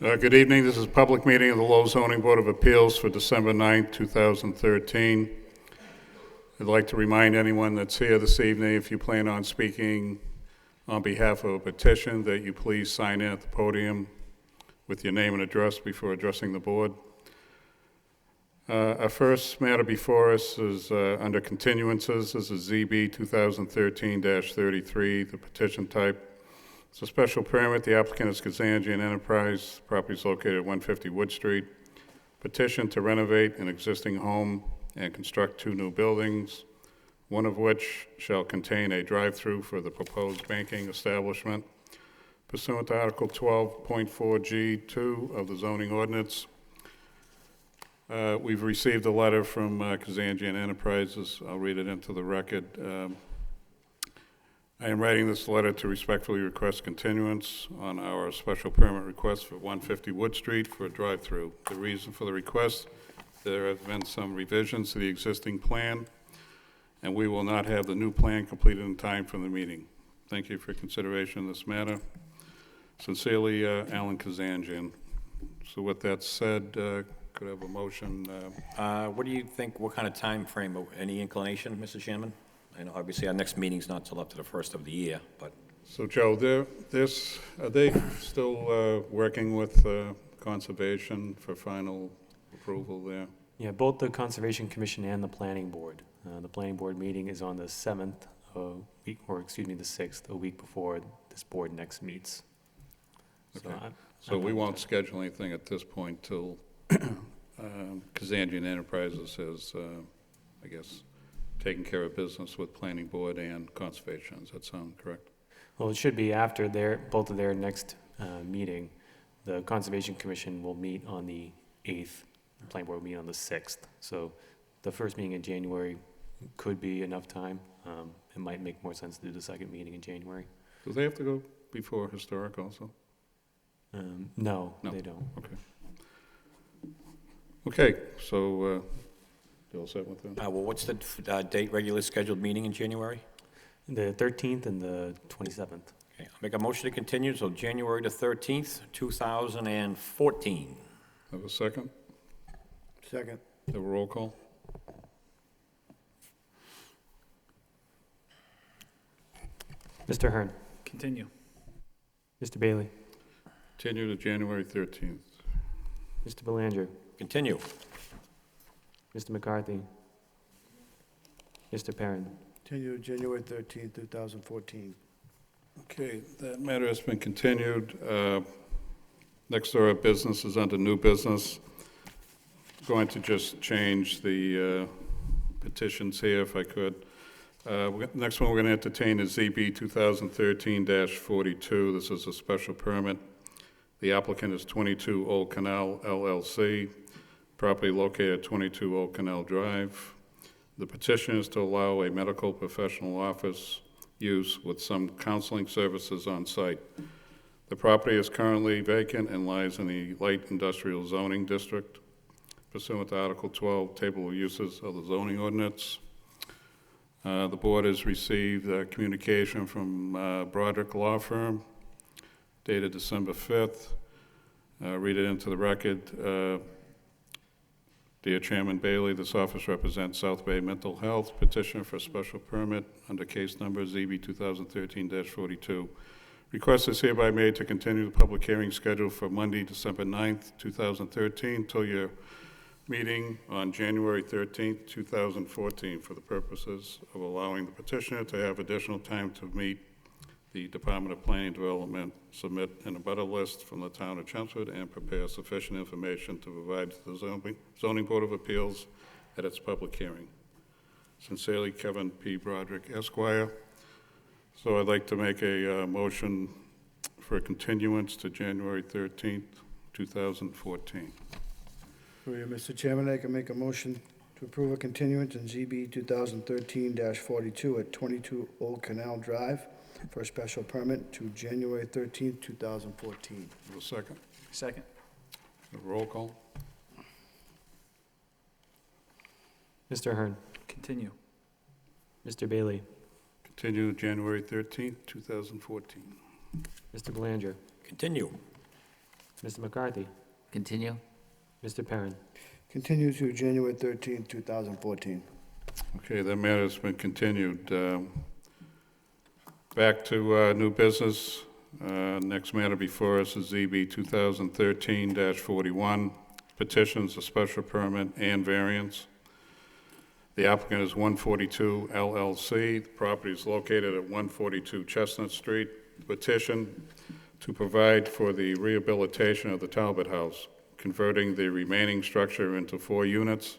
Good evening. This is a public meeting of the Lowell Zoning Board of Appeals for December 9th, 2013. I'd like to remind anyone that's here this evening, if you plan on speaking on behalf of a petition, that you please sign in at the podium with your name and address before addressing the board. Our first matter before us is under continuances. This is ZB 2013-33, the petition type. It's a special permit. The applicant is Kazanjian Enterprise. Property is located at 150 Wood Street. Petition to renovate an existing home and construct 2 new buildings, one of which shall contain a drive-through for the proposed banking establishment. Pursuant to Article 12.4G2 of the zoning ordinance, we've received a letter from Kazanjian Enterprises. I'll read it into the record. I am writing this letter to respectfully request continuance on our special permit request for 150 Wood Street for a drive-through. The reason for the request, there have been some revisions to the existing plan, and we will not have the new plan completed in time for the meeting. Thank you for consideration of this matter. Sincerely, Alan Kazanjian. So with that said, could I have a motion? What do you think, what kind of time frame, any inclination, Mr. Chairman? I know obviously our next meeting's not till up to the first of the year, but. So Joe, are they still working with Conservation for final approval there? Yeah, both the Conservation Commission and the Planning Board. The Planning Board meeting is on the 7th week, or excuse me, the 6th, a week before this board next meets. Okay. So we won't schedule anything at this point till Kazanjian Enterprises has, I guess, taken care of business with Planning Board and Conservation. Does that sound correct? Well, it should be after both of their next meeting. The Conservation Commission will meet on the 8th. The Planning Board will meet on the 6th. So the first meeting in January could be enough time. It might make more sense to do the second meeting in January. Do they have to go before Historic also? No, they don't. Okay. Okay, so you all set with that? Well, what's the date, regularly scheduled meeting in January? The 13th and the 27th. Okay, I'll make a motion to continue till January the 13th, 2014. Have a second? Second. Have a roll call? Mr. Hearn. Continue. Mr. Bailey. Continue to January 13th. Mr. Belanger. Continue. Mr. McCarthy. Mr. Perrin. Continue January 13th, 2014. Okay, that matter has been continued. Next order of business is under new business. Going to just change the petitions here if I could. Next one we're going to entertain is ZB 2013-42. This is a special permit. The applicant is 22 Old Canal LLC, property located at 22 Old Canal Drive. The petition is to allow a medical professional office use with some counseling services on site. The property is currently vacant and lies in the light industrial zoning district pursuant to Article 12, Table of Uses of the zoning ordinance. The board has received communication from Broderick Law Firm dated December 5th. Read it into the record. Dear Chairman Bailey, this office represents South Bay Mental Health, petitioner for special permit under case number ZB 2013-42. Request is hereby made to continue the public hearing scheduled for Monday, December 9th, 2013, till your meeting on January 13th, 2014, for the purposes of allowing the petitioner to have additional time to meet the Department of Planning and Development, submit an abutter list from the town of Chelmsford, and prepare sufficient information to provide to the Zoning Board of Appeals at its public hearing. Sincerely, Kevin P. Broderick, Esquire. So I'd like to make a motion for a continuance to January 13th, 2014. For you, Mr. Chairman, I can make a motion to approve a continuance in ZB 2013-42 at 22 Old Canal Drive for a special permit to January 13th, 2014. Have a second? Second. A roll call? Mr. Hearn. Continue. Mr. Bailey. Continue January 13th, 2014. Mr. Belanger. Continue. Mr. McCarthy? Continue. Mr. Perrin? Continue to January 13th, 2014. Okay, that matter's been continued. Back to new business. Next matter before us is ZB 2013-41, petitions, a special permit and variance. The applicant is 142 LLC. The property is located at 142 Chestnut Street. Petition to provide for the rehabilitation of the Talbot House, converting the remaining structure into 4 units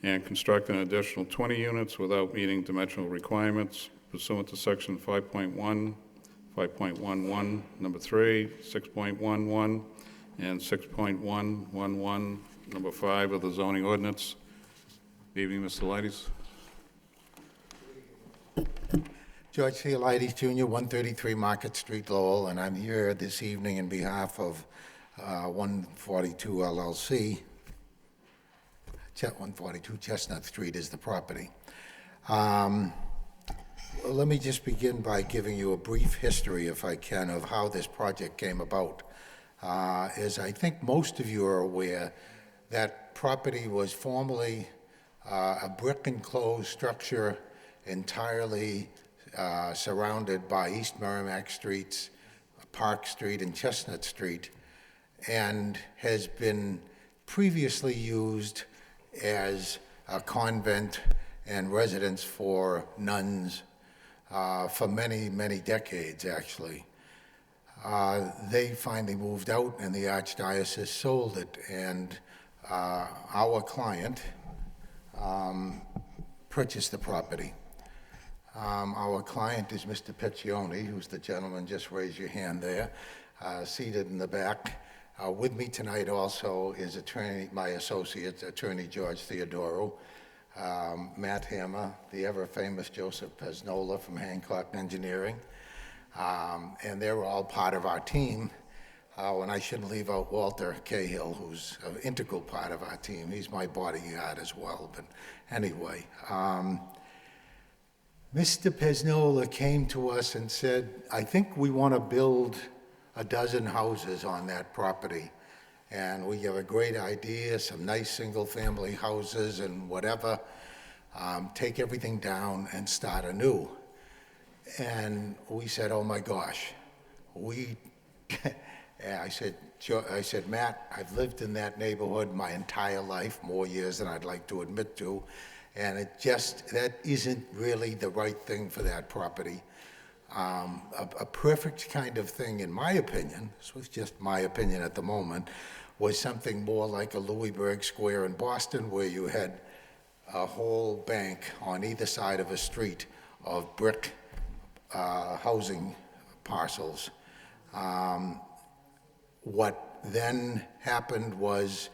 and construct an additional 20 units without meeting dimensional requirements pursuant to section 5.1, 5.11, number 3, 6.11, and 6.111, number 5 of the zoning ordinance. Good evening, Mr. Leites. George Theolides Jr., 133 Market Street, Lowell, and I'm here this evening in behalf of 142 LLC. 142 Chestnut Street is the property. Let me just begin by giving you a brief history, if I can, of how this project came about. As I think most of you are aware, that property was formerly a brick-enclosed structure entirely surrounded by East Merrimack Streets, Park Street, and Chestnut Street, and has been previously used as a convent and residence for nuns for many, many decades, actually. They finally moved out, and the Archdiocese sold it, and our client purchased the property. Our client is Mr. Piccioni, who's the gentleman, just raise your hand there, seated in the back. With me tonight also is my associate, Attorney George Theodoro, Matt Hammer, the ever-famous Joseph Pesnola from Hancock Engineering, and they're all part of our team. And I shouldn't leave out Walter Cahill, who's an integral part of our team. He's my bodyguard as well, but anyway. Mr. Pesnola came to us and said, I think we want to build a dozen houses on that property. And we have a great idea, some nice single-family houses and whatever. Take everything down and start anew. And we said, oh my gosh. I said, Matt, I've lived in that neighborhood my entire life, more years than I'd like to admit to. And that isn't really the right thing for that property. A perfect kind of thing, in my opinion, this was just my opinion at the moment, was something more like a Louisburg Square in Boston, where you had a whole bank on either side of a street of brick housing parcels. What then happened was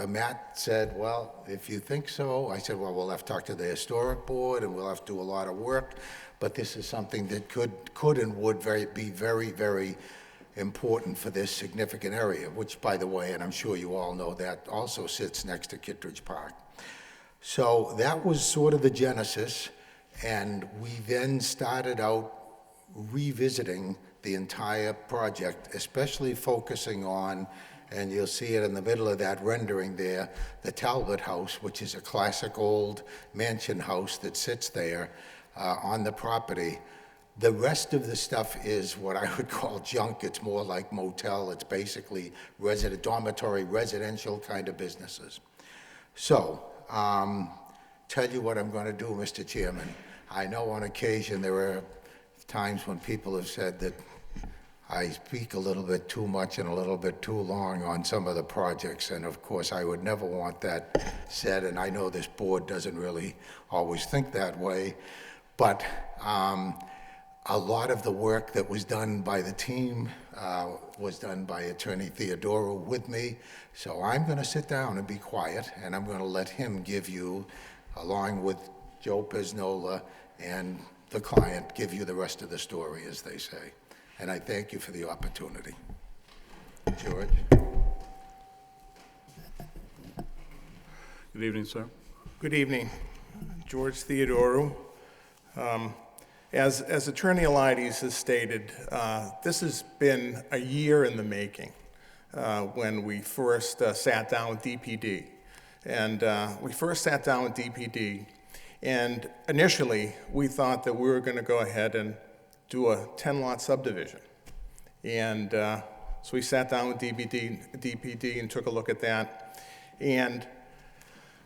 Matt said, well, if you think so, I said, well, we'll have to talk to the historic board and we'll have to do a lot of work, but this is something that could and would be very, very important for this significant area, which, by the way, and I'm sure you all know, that also sits next to Kittredge Park. So that was sort of the genesis, and we then started out revisiting the entire project, especially focusing on, and you'll see it in the middle of that rendering there, the Talbot House, which is a classic old mansion house that sits there on the property. The rest of the stuff is what I would call junk. It's more like motel. It's basically dormitory, residential kind of businesses. So, tell you what I'm going to do, Mr. Chairman. I know on occasion there are times when people have said that I speak a little bit too much and a little bit too long on some of the projects, and of course I would never want that said, and I know this board doesn't really always think that way, but a lot of the work that was done by the team was done by Attorney Theodoro with me, so I'm going to sit down and be quiet, and I'm going to let him give you, along with Joe Pesnola and the client, give you the rest of the story, as they say. And I thank you for the opportunity. George? Good evening, sir. Good evening. George Theodoro. As Attorney Elides has stated, this has been a year in the making when we first sat down with DPD. And we first sat down with DPD, and initially we thought that we were going to go ahead and do a 10-lot subdivision. And so we sat down with DPD and took a look at that. And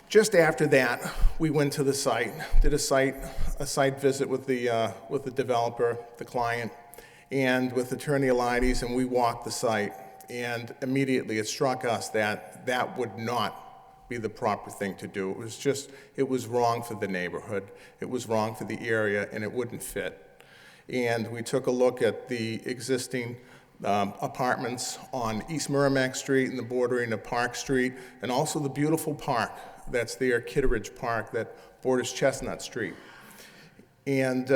just after that, we went to the site, did a site visit with the developer, the client, and with Attorney Elides, and we walked the site. And immediately it struck us that that would not be the proper thing to do. It was wrong for the neighborhood, it was wrong for the area, and it wouldn't fit. And we took a look at the existing apartments on East Merrimack Street and the bordering of Park Street, and also the beautiful park that's there, Kitteridge Park, that borders Chestnut Street. And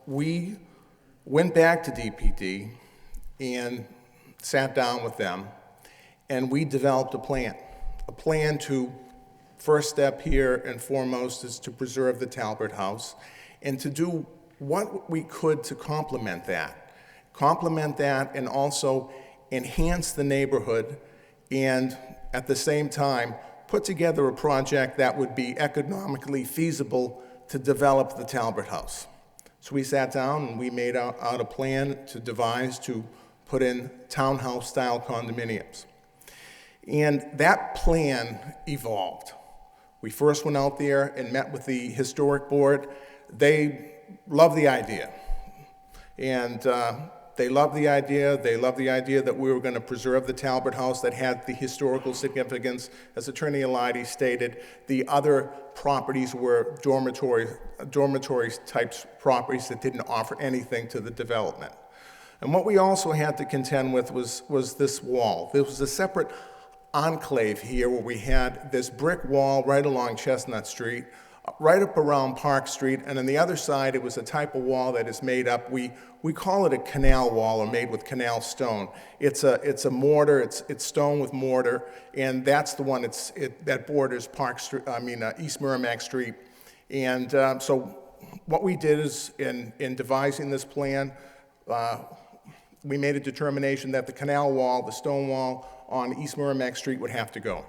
we went back to DPD and sat down with them, and we developed a plan. A plan to, first step here and foremost is to preserve the Talbert House, and to do what we could to complement that and also enhance the neighborhood, and at the same time put together a project that would be economically feasible to develop the Talbert House. So we sat down and we made out a plan to devise to put in townhouse-style condominiums. And that plan evolved. We first went out there and met with the historic board. They loved the idea. And they loved the idea. They loved the idea that we were going to preserve the Talbert House that had the historical significance. As Attorney Elides stated, the other properties were dormitories type properties that didn't offer anything to the development. And what we also had to contend with was this wall. There was a separate enclave here where we had this brick wall right along Chestnut Street, right up around Park Street, and on the other side it was a type of wall that is made up, we call it a canal wall, or made with canal stone. It's a mortar, it's stone with mortar, and that's the one that borders East Merrimack Street. And so what we did is, in devising this plan, we made a determination that the canal wall, the stone wall on East Merrimack Street would have to go.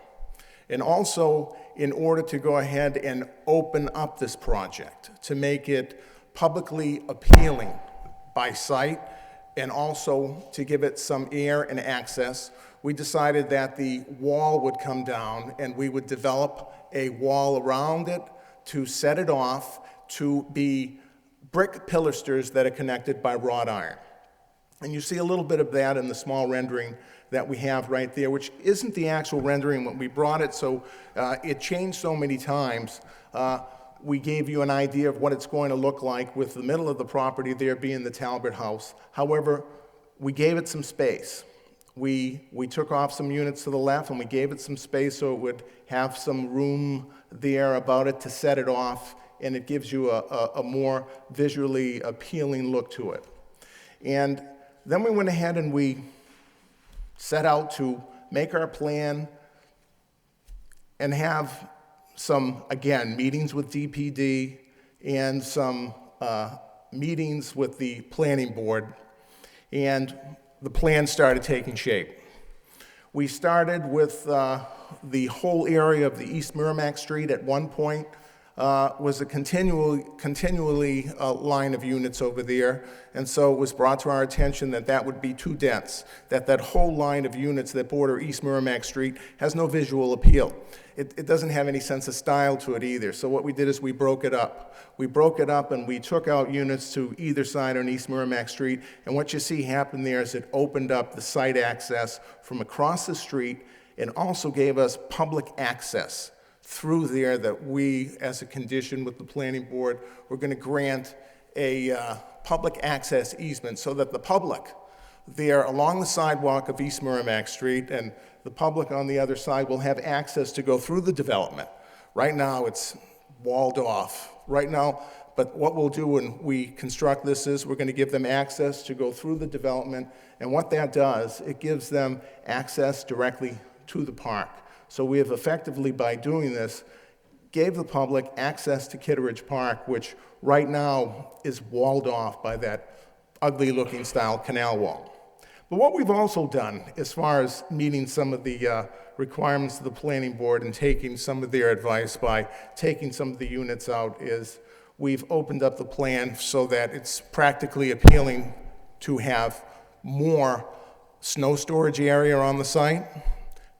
And also, in order to go ahead and open up this project, to make it publicly appealing by sight, and also to give it some air and access, we decided that the wall would come down and we would develop a wall around it to set it off to be brick pilasters that are connected by wrought iron. And you see a little bit of that in the small rendering that we have right there, which isn't the actual rendering when we brought it, so it changed so many times. We gave you an idea of what it's going to look like with the middle of the property there being the Talbert House. However, we gave it some space. We took off some units to the left and we gave it some space so it would have some room there about it to set it off, and it gives you a more visually appealing look to it. And then we went ahead and we set out to make our plan and have some, again, meetings with DPD and some meetings with the planning board, and the plan started taking shape. We started with the whole area of the East Merrimack Street at one point was a continually line of units over there, and so it was brought to our attention that that would be too dense, that whole line of units that border East Merrimack Street has no visual appeal. It doesn't have any sense of style to it either, so what we did is we broke it up. We broke it up and we took out units to either side on East Merrimack Street, and what you see happen there is it opened up the site access from across the street and also gave us public access through there that we, as a condition with the planning board, were going to grant a public access easement so that the public there along the sidewalk of East Merrimack Street and the public on the other side will have access to go through the development. Right now, it's walled off. Right now, but what we'll do when we construct this is we're going to give them access to go through the development, and what that does, it gives them access directly to the park. So we have effectively, by doing this, gave the public access to Kitteridge Park, which right now is walled off by that ugly-looking style canal wall. But what we've also done, as far as meeting some of the requirements of the planning board and taking some of their advice by taking some of the units out, is we've opened up the plan so that it's practically appealing to have more snow storage area on the site,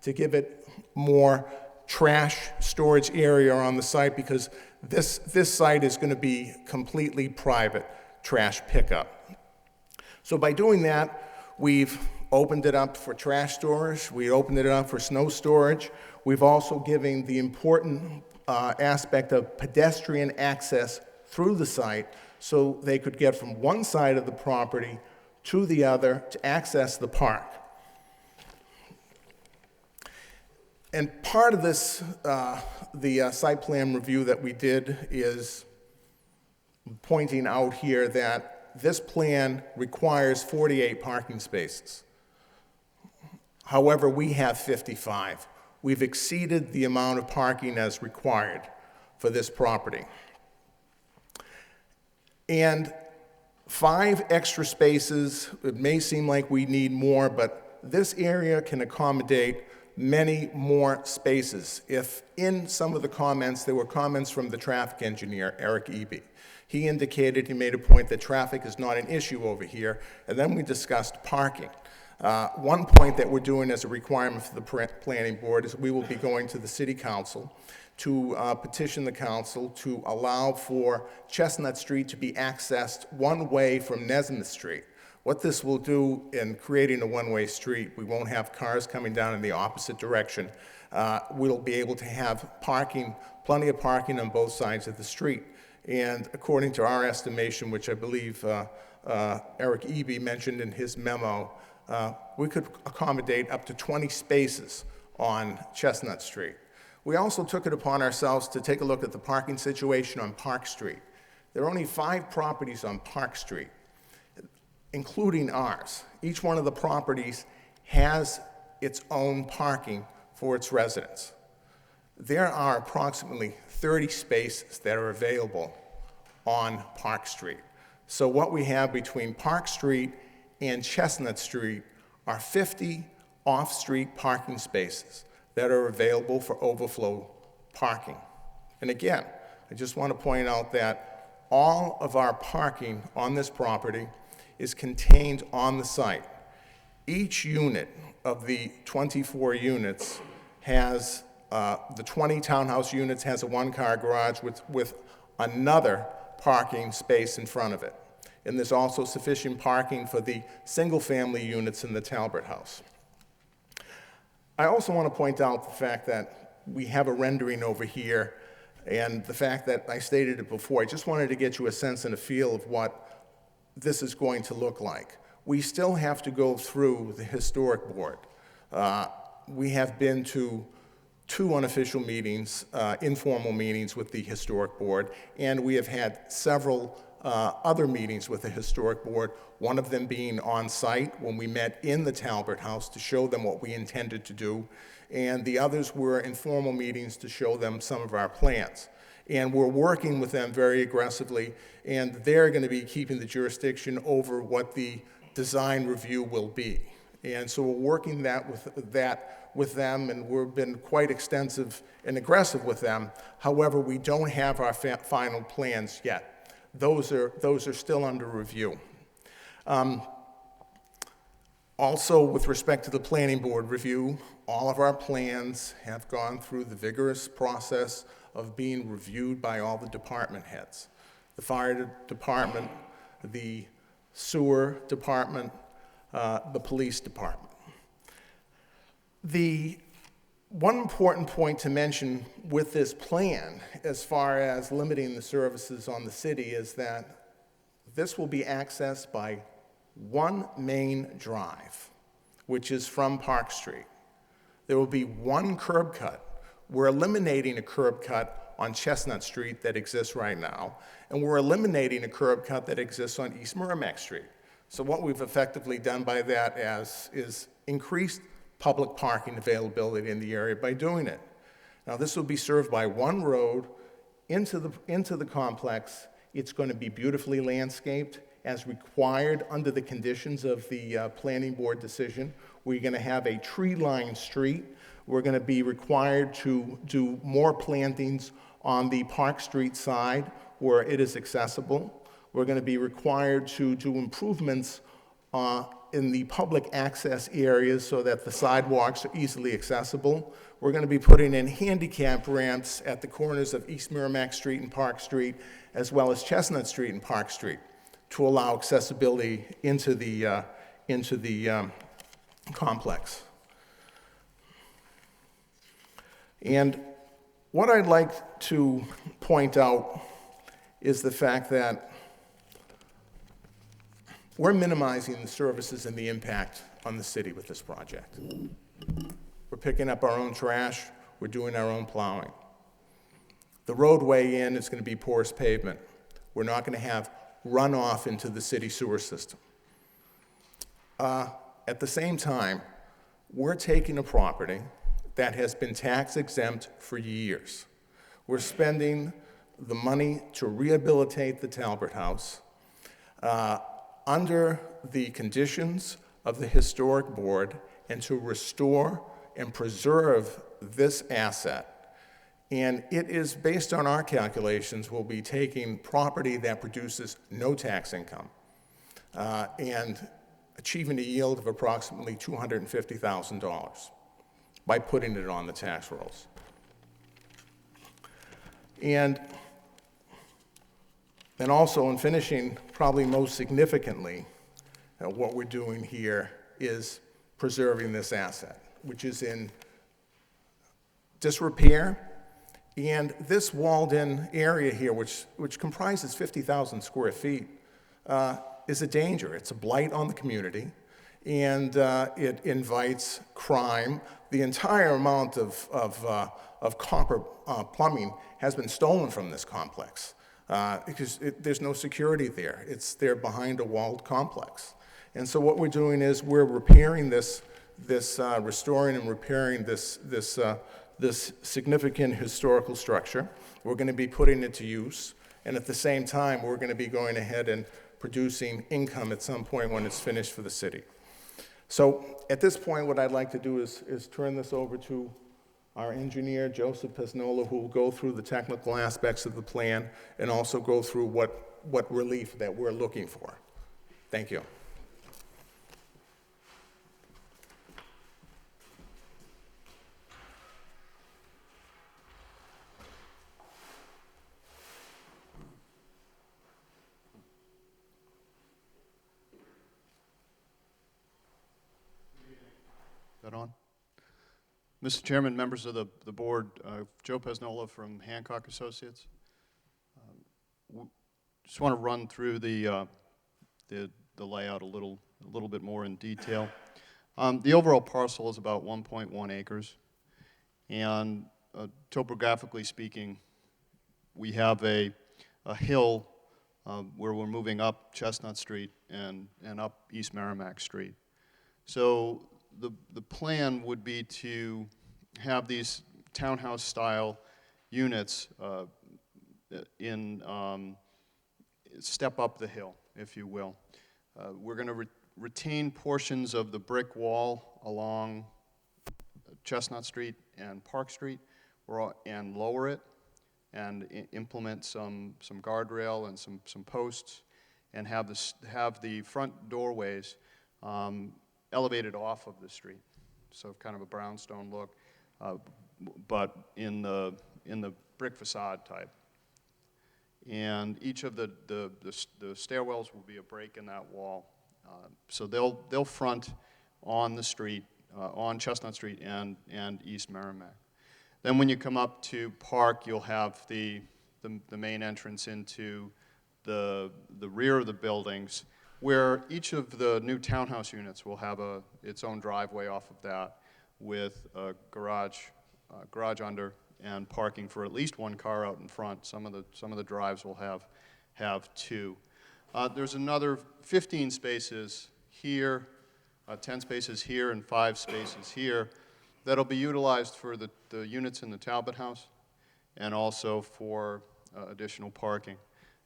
to give it more trash storage area on the site, because this site is going to be completely private trash pickup. So by doing that, we've opened it up for trash storage, we opened it up for snow storage. We've also given the important aspect of pedestrian access through the site so they could get from one side of the property to the other to access the park. And part of this, the site plan review that we did is pointing out here that this plan requires 48 parking spaces. However, we have 55. We've exceeded the amount of parking as required for this property. And 5 extra spaces, it may seem like we need more, but this area can accommodate many more spaces. If in some of the comments, there were comments from the traffic engineer, Eric Eby. He indicated, he made a point that traffic is not an issue over here, and then we discussed parking. One point that we're doing as a requirement for the planning board is we will be going to the city council to petition the council to allow for Chestnut Street to be accessed one way from Nesmith Street. What this will do in creating a one-way street, we won't have cars coming down in the opposite direction. We'll be able to have parking, plenty of parking on both sides of the street. And according to our estimation, which I believe Eric Eby mentioned in his memo, we could accommodate up to 20 spaces on Chestnut Street. We also took it upon ourselves to take a look at the parking situation on Park Street. There are only 5 properties on Park Street, including ours. Each one of the properties has its own parking for its residents. There are approximately 30 spaces that are available on Park Street. So what we have between Park Street and Chestnut Street are 50 off-street parking spaces that are available for overflow parking. And again, I just want to point out that all of our parking on this property is contained on the site. Each unit of the 24 units has, the 20 townhouse units has a one-car garage with another parking space in front of it. And there's also sufficient parking for the single-family units in the Talbot House. I also want to point out the fact that we have a rendering over here, and the fact that I stated it before. I just wanted to get you a sense and a feel of what this is going to look like. We still have to go through the historic board. We have been to 2 unofficial meetings, informal meetings with the historic board, and we have had several other meetings with the historic board, one of them being on site when we met in the Talbot House to show them what we intended to do, and the others were informal meetings to show them some of our plans. And we're working with them very aggressively, and they're going to be keeping the jurisdiction over what the design review will be. And so we're working with them, and we've been quite extensive and aggressive with them. However, we don't have our final plans yet. Those are still under review. Also, with respect to the planning board review, all of our plans have gone through the vigorous process of being reviewed by all the department heads. The fire department, the sewer department, the police department. The one important point to mention with this plan, as far as limiting the services on the city, is that this will be accessed by one main drive, which is from Park Street. There will be one curb cut. We're eliminating a curb cut on Chestnut Street that exists right now, and we're eliminating a curb cut that exists on East Merrimack Street. So what we've effectively done by that is increased public parking availability in the area by doing it. Now, this will be served by one road into the complex. It's going to be beautifully landscaped as required under the conditions of the planning board decision. We're going to have a tree-lined street. We're going to be required to do more plantings on the Park Street side where it is accessible. We're going to be required to do improvements in the public access areas so that the sidewalks are easily accessible. We're going to be putting in handicap ramps at the corners of East Merrimack Street and Park Street, as well as Chestnut Street and Park Street, to allow accessibility into the complex. And what I'd like to point out is the fact that we're minimizing the services and the impact on the city with this project. We're picking up our own trash, we're doing our own plowing. The roadway in is going to be porous pavement. We're not going to have runoff into the city sewer system. At the same time, we're taking a property that has been tax exempt for years. We're spending the money to rehabilitate the Talbot House under the conditions of the Historic Board and to restore and preserve this asset. And it is based on our calculations, we'll be taking property that produces no tax income and achieving a yield of approximately $250,000 by putting it on the tax rolls. And also, in finishing, probably most significantly, what we're doing here is preserving this asset, which is in disrepair. And this walled-in area here, which comprises 50,000 square feet, is a danger. It's a blight on the community, and it invites crime. The entire amount of copper plumbing has been stolen from this complex because there's no security there. It's there behind a walled complex. And so what we're doing is we're repairing restoring and repairing this significant historical structure. We're going to be putting it to use, and at the same time, we're going to be going ahead and producing income at some point when it's finished for the city. So at this point, what I'd like to do is turn this over to our engineer, Joseph Pesnola, who will go through the technical aspects of the plan and also go through what relief that we're looking for. Thank you. Is that on? Mr. Chairman, members of the board, Joe Pesnola from Hancock Associates. Just want to run through the layout a little bit more in detail. The overall parcel is about 1.1 acres, and topographically speaking, we have a hill where we're moving up Chestnut Street and up East Merrimack Street. So the plan would be to have these townhouse-style units step up the hill, if you will. We're going to retain portions of the brick wall along Chestnut Street and Park Street and lower it and implement some guardrail and some posts and have the front doorways elevated off of the street, so kind of a brownstone look, but in the brick facade type. And each of the stairwells will be a break in that wall, so they'll front on the street, on Chestnut Street and East Merrimack. Then when you come up to Park, you'll have the main entrance into the rear of the buildings, where each of the new townhouse units will have its own driveway off of that with a garage under and parking for at least one car out in front. Some of the drives will have two. There's another 15 spaces here, 10 spaces here, and 5 spaces here that'll be utilized for the units in the Talbot House and also for additional parking.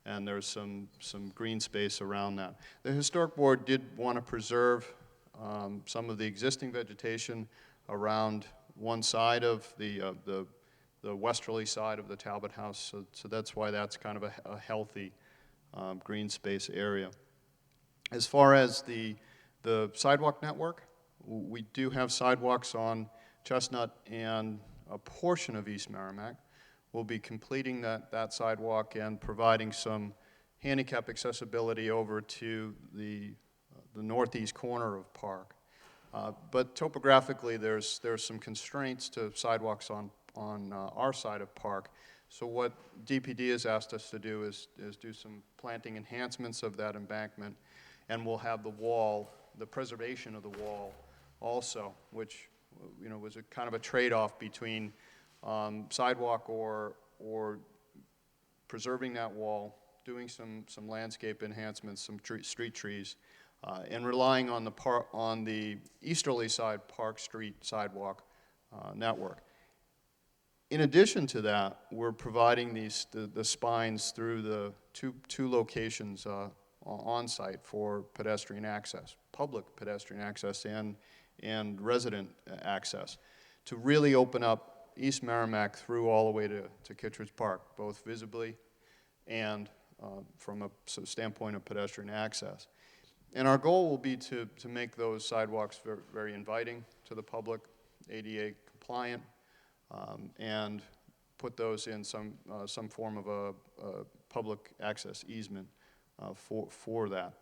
And there's some green space around that. The Historic Board did want to preserve some of the existing vegetation around one side of the westerly side of the Talbot House, so that's why that's kind of a healthy green space area. As far as the sidewalk network, we do have sidewalks on Chestnut and a portion of East Merrimack. We'll be completing that sidewalk and providing some handicap accessibility over to the northeast corner of Park. But topographically, there's some constraints to sidewalks on our side of Park. So what DPD has asked us to do is do some planting enhancements of that embankment, and we'll have the wall, the preservation of the wall also, which was a kind of a trade-off between sidewalk or preserving that wall, doing some landscape enhancements, some street trees, and relying on the easterly side Park Street sidewalk network. In addition to that, we're providing the spines through the two locations on site for pedestrian access, public pedestrian access and resident access, to really open up East Merrimack through all the way to Kittredge Park, both visibly and from a standpoint of pedestrian access. And our goal will be to make those sidewalks very, very inviting to the public, ADA compliant, and put those in some form of a public access easement for that.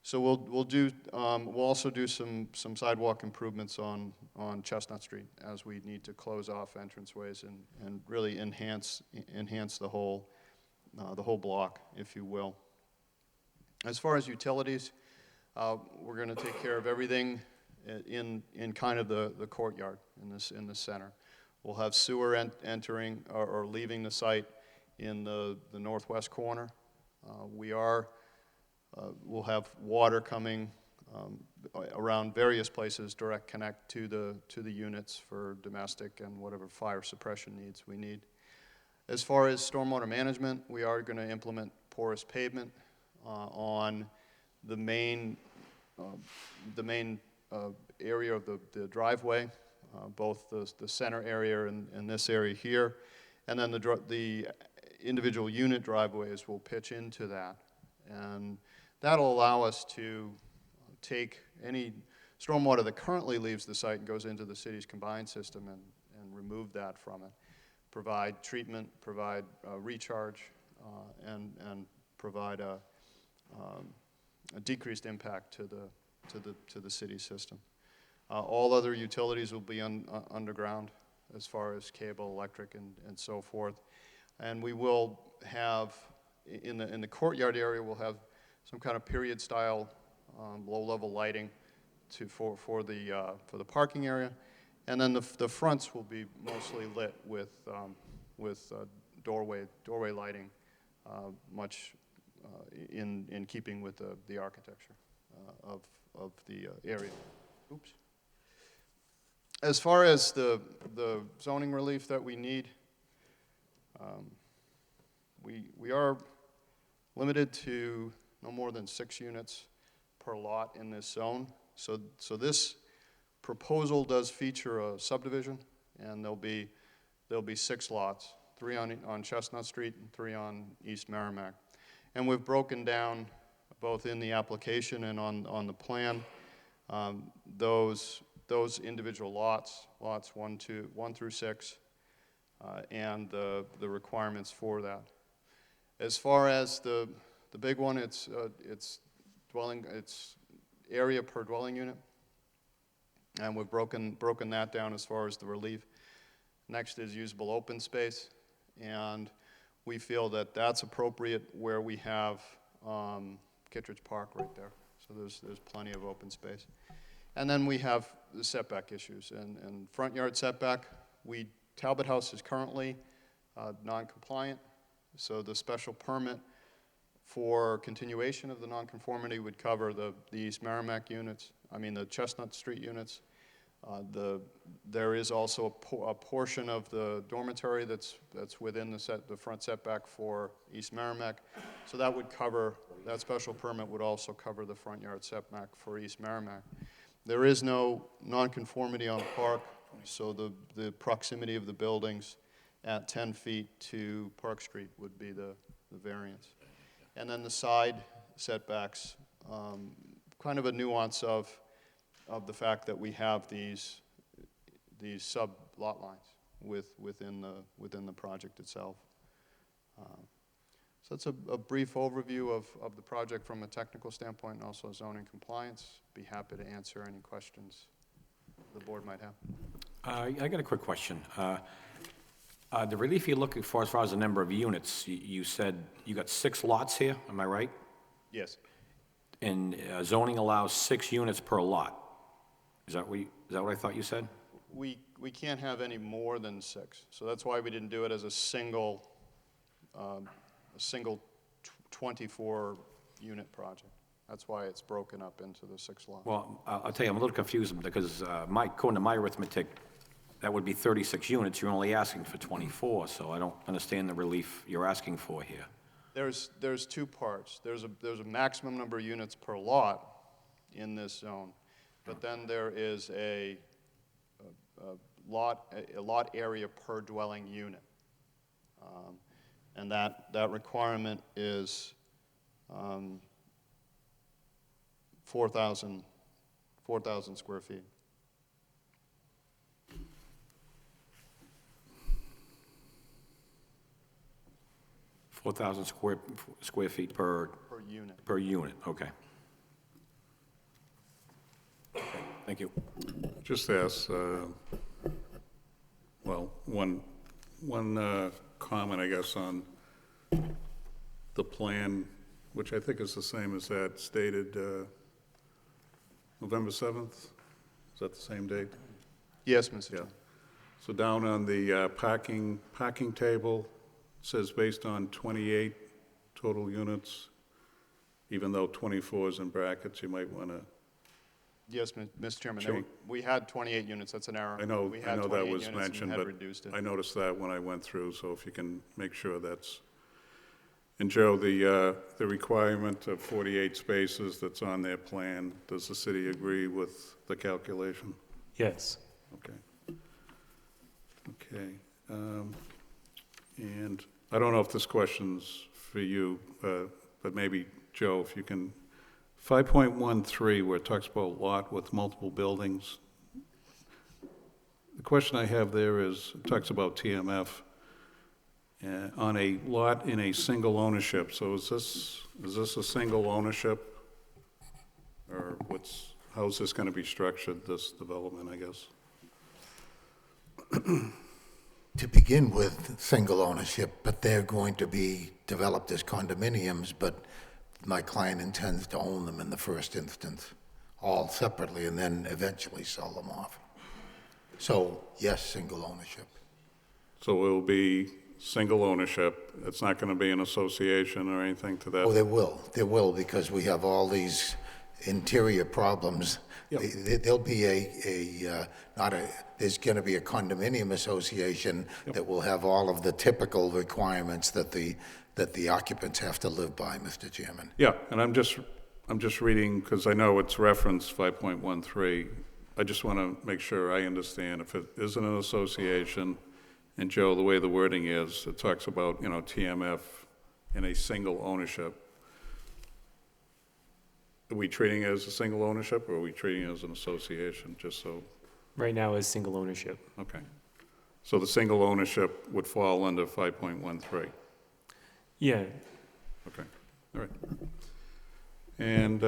So we'll also do some sidewalk improvements on Chestnut Street as we need to close off entranceways and really enhance the whole block, if you will. As far as utilities, we're going to take care of everything in kind of the courtyard in the center. We'll have sewer entering or leaving the site in the northwest corner. We'll have water coming around various places, direct connect to the units for domestic and whatever fire suppression needs we need. As far as stormwater management, we are going to implement porous pavement on the main area of the driveway, both the center area and this area here, and then the individual unit driveways will pitch into that, and that'll allow us to take any stormwater that currently leaves the site and goes into the city's combined system and remove that from it, provide treatment, provide recharge, and provide a decreased impact to the city system. All other utilities will be underground as far as cable, electric, and so forth. And we will have, in the courtyard area, we'll have some kind of period style low-level lighting for the parking area. And then the fronts will be mostly lit with doorway lighting, much in keeping with the architecture of the area. Oops. As far as the zoning relief that we need, we are limited to no more than 6 units per lot in this zone. So this proposal does feature a subdivision, and there'll be 6 lots, 3 on Chestnut Street and 3 on East Merrimack. And we've broken down, both in the application and on the plan, those individual lots 1 through 6, and the requirements for that. As far as the big one, it's area per dwelling unit, and we've broken that down as far as the relief. Next is usable open space, and we feel that that's appropriate where we have Kittredge Park right there. So there's plenty of open space. And then we have the setback issues, and front yard setback. Talbot House is currently non-compliant, so the special permit for continuation of the nonconformity would cover the East Merrimack units, the Chestnut Street units, There is also a portion of the dormitory that's within the front setback for East Merrimack. So that would cover, that special permit would also cover the front yard setback for East Merrimack. There is no nonconformity on Park, so the proximity of the buildings at 10 feet to Park Street would be the variance. And then the side setbacks, kind of a nuance of the fact that we have these sub-lot lines within the project itself. So that's a brief overview of the project from a technical standpoint and also zoning compliance. Be happy to answer any questions the board might have. I got a quick question. The relief you're looking for as far as the number of units, you said you got 6 lots here, am I right? Yes. And zoning allows 6 units per lot. Is that what I thought you said? We can't have any more than 6, so that's why we didn't do it as a single 24-unit project. That's why it's broken up into the 6 lots. Well, I'll tell you, I'm a little confused because according to my arithmetic, that would be 36 units. You're only asking for 24, so I don't understand the relief you're asking for here. There's 2 parts. There's a maximum number of units per lot in this zone, but then there is a lot area per dwelling unit, and that requirement is 4,000 square feet. 4,000 square feet per unit. per unit. Okay. Thank you. Just ask, well, one comment, I guess, on the plan, which I think is the same as that stated November 7th? Is that the same date? Yes, Mr. Yeah. Chairman. So down on the parking table, it says based on 28 total units, even though 24 is in brackets, you might want to, Yes, Mr. Chairman. Change. We had 28 units. That's an error. I know We had that 28 was units and mentioned, had but reduced it. I noticed that when I went through, so if you can make sure that's, and Joe, the requirement of 48 spaces that's on their plan, does the city agree with the calculation? Yes. Okay. Okay. And I don't know if this question's for you, but maybe, Joe, if you can, 5.13, where it talks about lot with multiple buildings. The question I have there is, it talks about TMF on a lot in a single ownership. So is this a single ownership? Or how's this going to be structured, this development, I guess? To begin with, single ownership, but they're going to be developed as condominiums, but my client intends to own them in the first instance, all separately, and then eventually sell them off. So, yes, single ownership. So it will be single ownership. It's not going to be an association or anything to that? Oh, there will, because we have all these interior problems. Yep. There'll be there's going to be a condominium association that will have all of the typical requirements that the occupants have to live by, Mr. Chairman. Yeah, and I'm just reading, because I know it's referenced 5.13. I just want to make sure I understand. If it isn't an association, and Joe, the way the wording is, it talks about, TMF in a single ownership. Are we treating it as a single ownership, or are we treating it as an association, just so? Right now is single ownership. Okay. So the single ownership would fall under 5.13? Yeah. Okay, all right. And,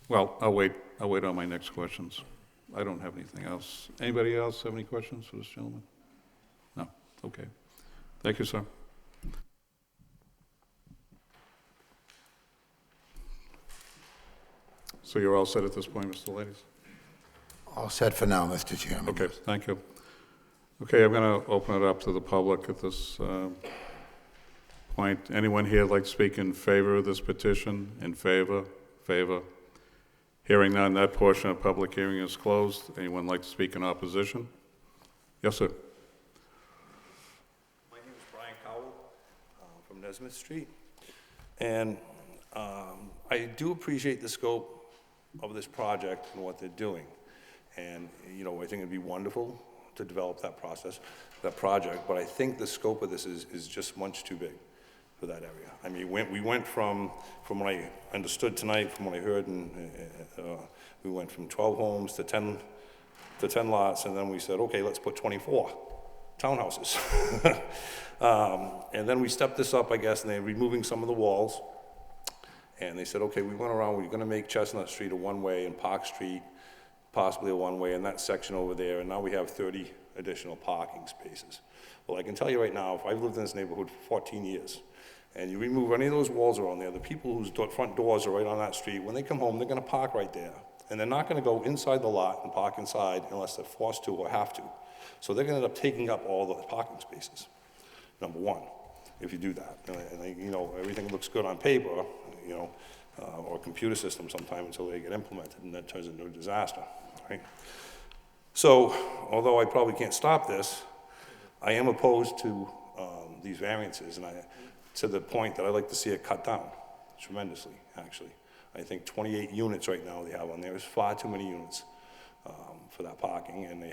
well, I'll wait on my next questions. I don't have anything else. Anybody else have any questions for this gentleman? No? Okay. Thank you, sir. So you're all set at this point, Mr. Ladies? All set for now, Mr. Chairman. Okay, thank you. Okay, I'm going to open it up to the public at this point. Anyone here like to speak in favor of this petition? In favor? Favor? Hearing none, that portion of the public hearing is closed. Anyone like to speak in opposition? Yes, sir. My name is Brian Cowell from Nesmith Street, and I do appreciate the scope of this project and what they're doing. And, you know, I think it'd be wonderful to develop that project, but I think the scope of this is just much too big for that area. I mean, we went from what I understood tonight, from what I heard, and we went from 12 homes to 10 lots, and then we said, okay, let's put 24 townhouses. And then we stepped this up, I guess, and they're removing some of the walls. And they said, okay, we went around, we're gonna make Chestnut Street a one-way and Park Street possibly a one-way in that section over there, and now we have 30 additional parking spaces. Well, I can tell you right now, if I've lived in this neighborhood for 14 years, and you remove any of those walls around there, the people whose front doors are right on that street, when they come home, they're gonna park right there. And they're not gonna go inside the lot and park inside unless they're forced to or have to. So they're gonna end up taking up all the parking spaces, number one, if you do that. And you know, everything looks good on paper, you know, or a computer system sometime until they get implemented, and that turns into a disaster, right? So, although I probably can't stop this, I am opposed to these variances, and to the point that I'd like to see it cut down tremendously, actually. I think 28 units right now they have on there is far too many units for that parking, and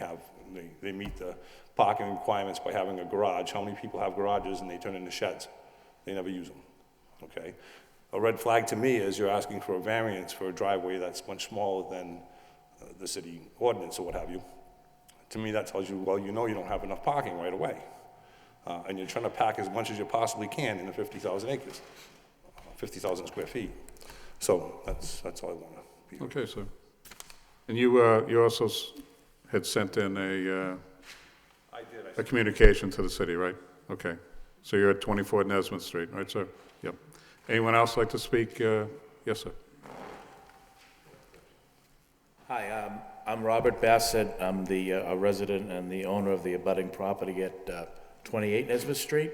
they meet the parking requirements by having a garage. How many people have garages and they turn into sheds? They never use them, okay? A red flag to me is you're asking for a variance for a driveway that's much smaller than the city ordinance or what have you. To me, that tells you, well, you know you don't have enough parking right away. And you're trying to pack as much as you possibly can into 50,000 acres, 50,000 square feet. So that's all I want to be. Okay, sir. And you also had sent in a communication to the city, right? Okay. So you're at 24 Nesmith Street, right, sir? Yep. Anyone else like to speak? Yes, sir. Hi, I'm Robert Bassett. I'm a resident and the owner of the abutting property at 28 Nesmith Street.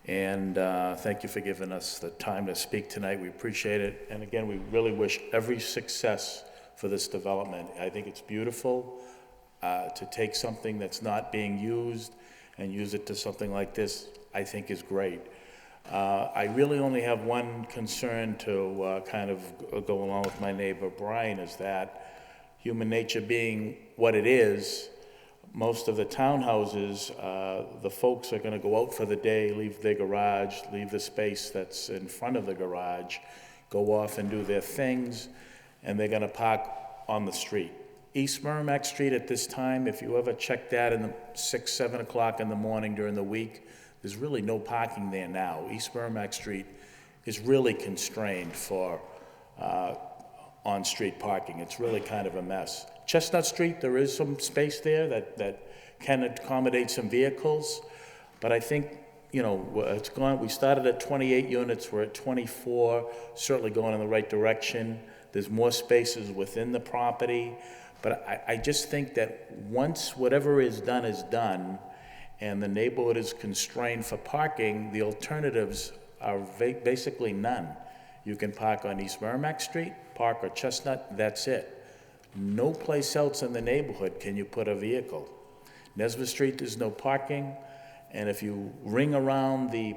And thank you for giving us the time to speak tonight. We appreciate it. And again, we really wish every success for this development. I think it's beautiful to take something that's not being used and use it to something like this, I think is great. I really only have one concern to kind of go along with my neighbor Brian, is that human nature being what it is, most of the townhouses, the folks are gonna go out for the day, leave their garage, leave the space that's in front of the garage, go off and do their things, and they're gonna park on the street. East Merrimack Street at this time, if you ever check that in the 6, 7 o'clock in the morning during the week, there's really no parking there now. East Merrimack Street is really constrained for on-street parking. It's really kind of a mess. Chestnut Street, there is some space there that can accommodate some vehicles, but I think, you know, it's gone. We started at 28 units, we're at 24, certainly going in the right direction. There's more spaces within the property, but I just think that once whatever is done, and the neighborhood is constrained for parking, the alternatives are basically none. You can park on East Merrimack Street, park or Chestnut, that's it. No place else in the neighborhood can you put a vehicle. Nesmith Street, there's no parking, and if you ring around the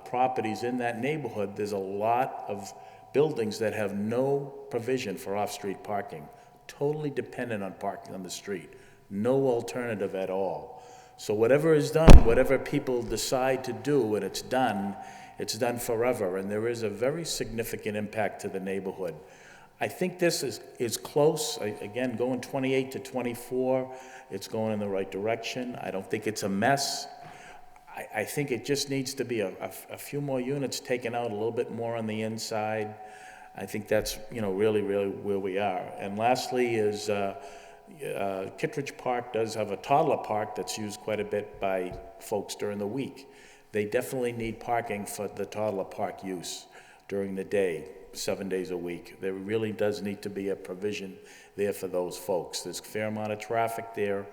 properties in that neighborhood, there's a lot of buildings that have no provision for off-street parking, totally dependent on parking on the street, no alternative at all. So whatever is done, whatever people decide to do, and it's done forever, and there is a very significant impact to the neighborhood. I think this is close. Again, going 28 to 24, it's going in the right direction. I don't think it's a mess. I think it just needs to be a few more units taken out, a little bit more on the inside. I think that's, you know, really, really where we are. And lastly is, Kittredge Park does have a toddler park that's used quite a bit by folks during the week. They definitely need parking for the toddler park use during the day, 7 days a week. There really does need to be a provision there for those folks. There's a fair amount of traffic there,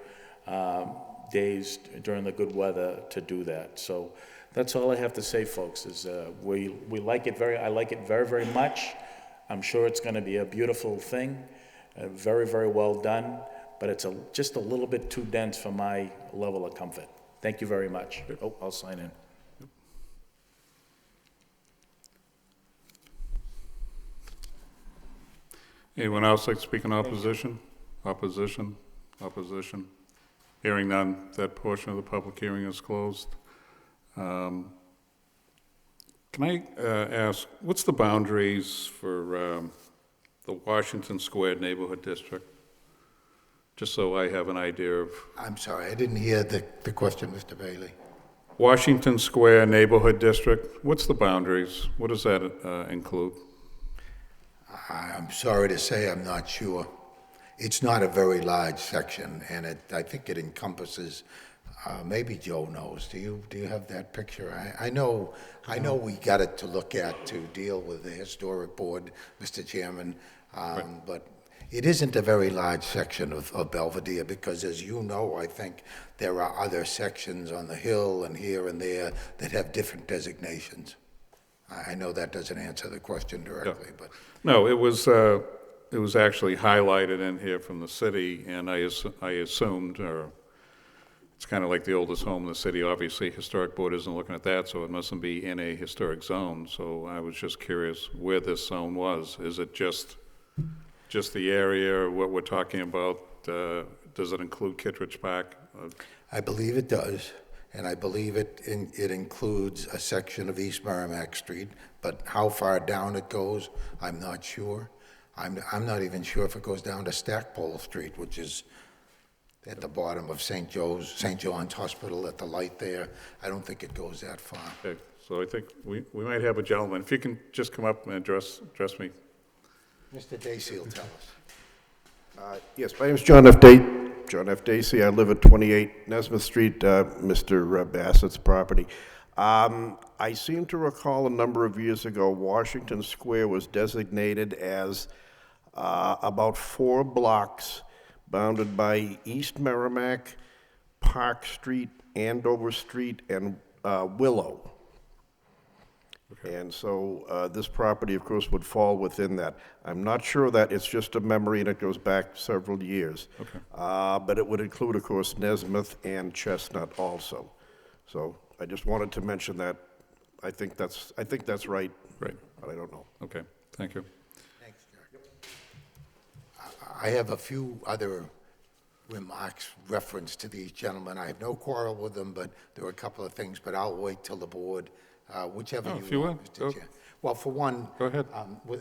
days during the good weather to do that. So that's all I have to say, folks, is I like it very, very much. I'm sure it's gonna be a beautiful thing, very, very well done, but it's just a little bit too dense for my level of comfort. Thank you very much. Oh, I'll sign in. Anyone else like to speak in opposition? Opposition? Opposition? Hearing none, that portion of the public hearing is closed. Can I ask, what's the boundaries for the Washington Square Neighborhood District? Just so I have an idea of. I'm sorry, I didn't hear the question, Mr. Bailey. Washington Square Neighborhood District, what's the boundaries? What does that include? I'm sorry to say, I'm not sure. It's not a very large section, and I think it encompasses, maybe Joe knows. Do you have that picture? I know we got it to look at to deal with the historic board, Mr. Chairman, but it isn't a very large section of Belvedere because, as you know, I think there are other sections on the hill and here and there that have different designations. I know that doesn't answer the question directly, but... No, it was actually highlighted in here from the city, and I assumed, or it's kind of like the oldest home in the city. Obviously, historic board isn't looking at that, so it mustn't be in a historic zone. So I was just curious where this zone was. Is it just the area, what we're talking about? Does it include Kittredge Park? I believe it does, and I believe it includes a section of East Merrimack Street, but how far down it goes, I'm not sure. I'm not even sure if it goes down to Stackpole Street, which is at the bottom of St. John's Hospital at the light there. I don't think it goes that far. Okay, so I think we might have a gentleman. If you can just come up and address me. Mr. Dacey will tell us. Yes, my name is John F. Dacey. I live at 28 Nesmith Street, Mr. Bassett's property. I seem to recall a number of years ago, Washington Square was designated as about 4 blocks bounded by East Merrimack, Park Street, Andover Street, and Willow. Okay. And so this property, of course, would fall within that. I'm not sure that it's just a memory and it goes back several years. Okay. But it would include, of course, Nesmith and Chestnut also. So I just wanted to mention that. I think that's right. Right. But I don't know. Okay, thank you. Thanks, Jack. I have a few other remarks reference to these gentlemen. I have no quarrel with them, but there are a couple of things, but I'll wait till the board, whichever if you you want, will, Mr. Chair. Well, for one, Go ahead.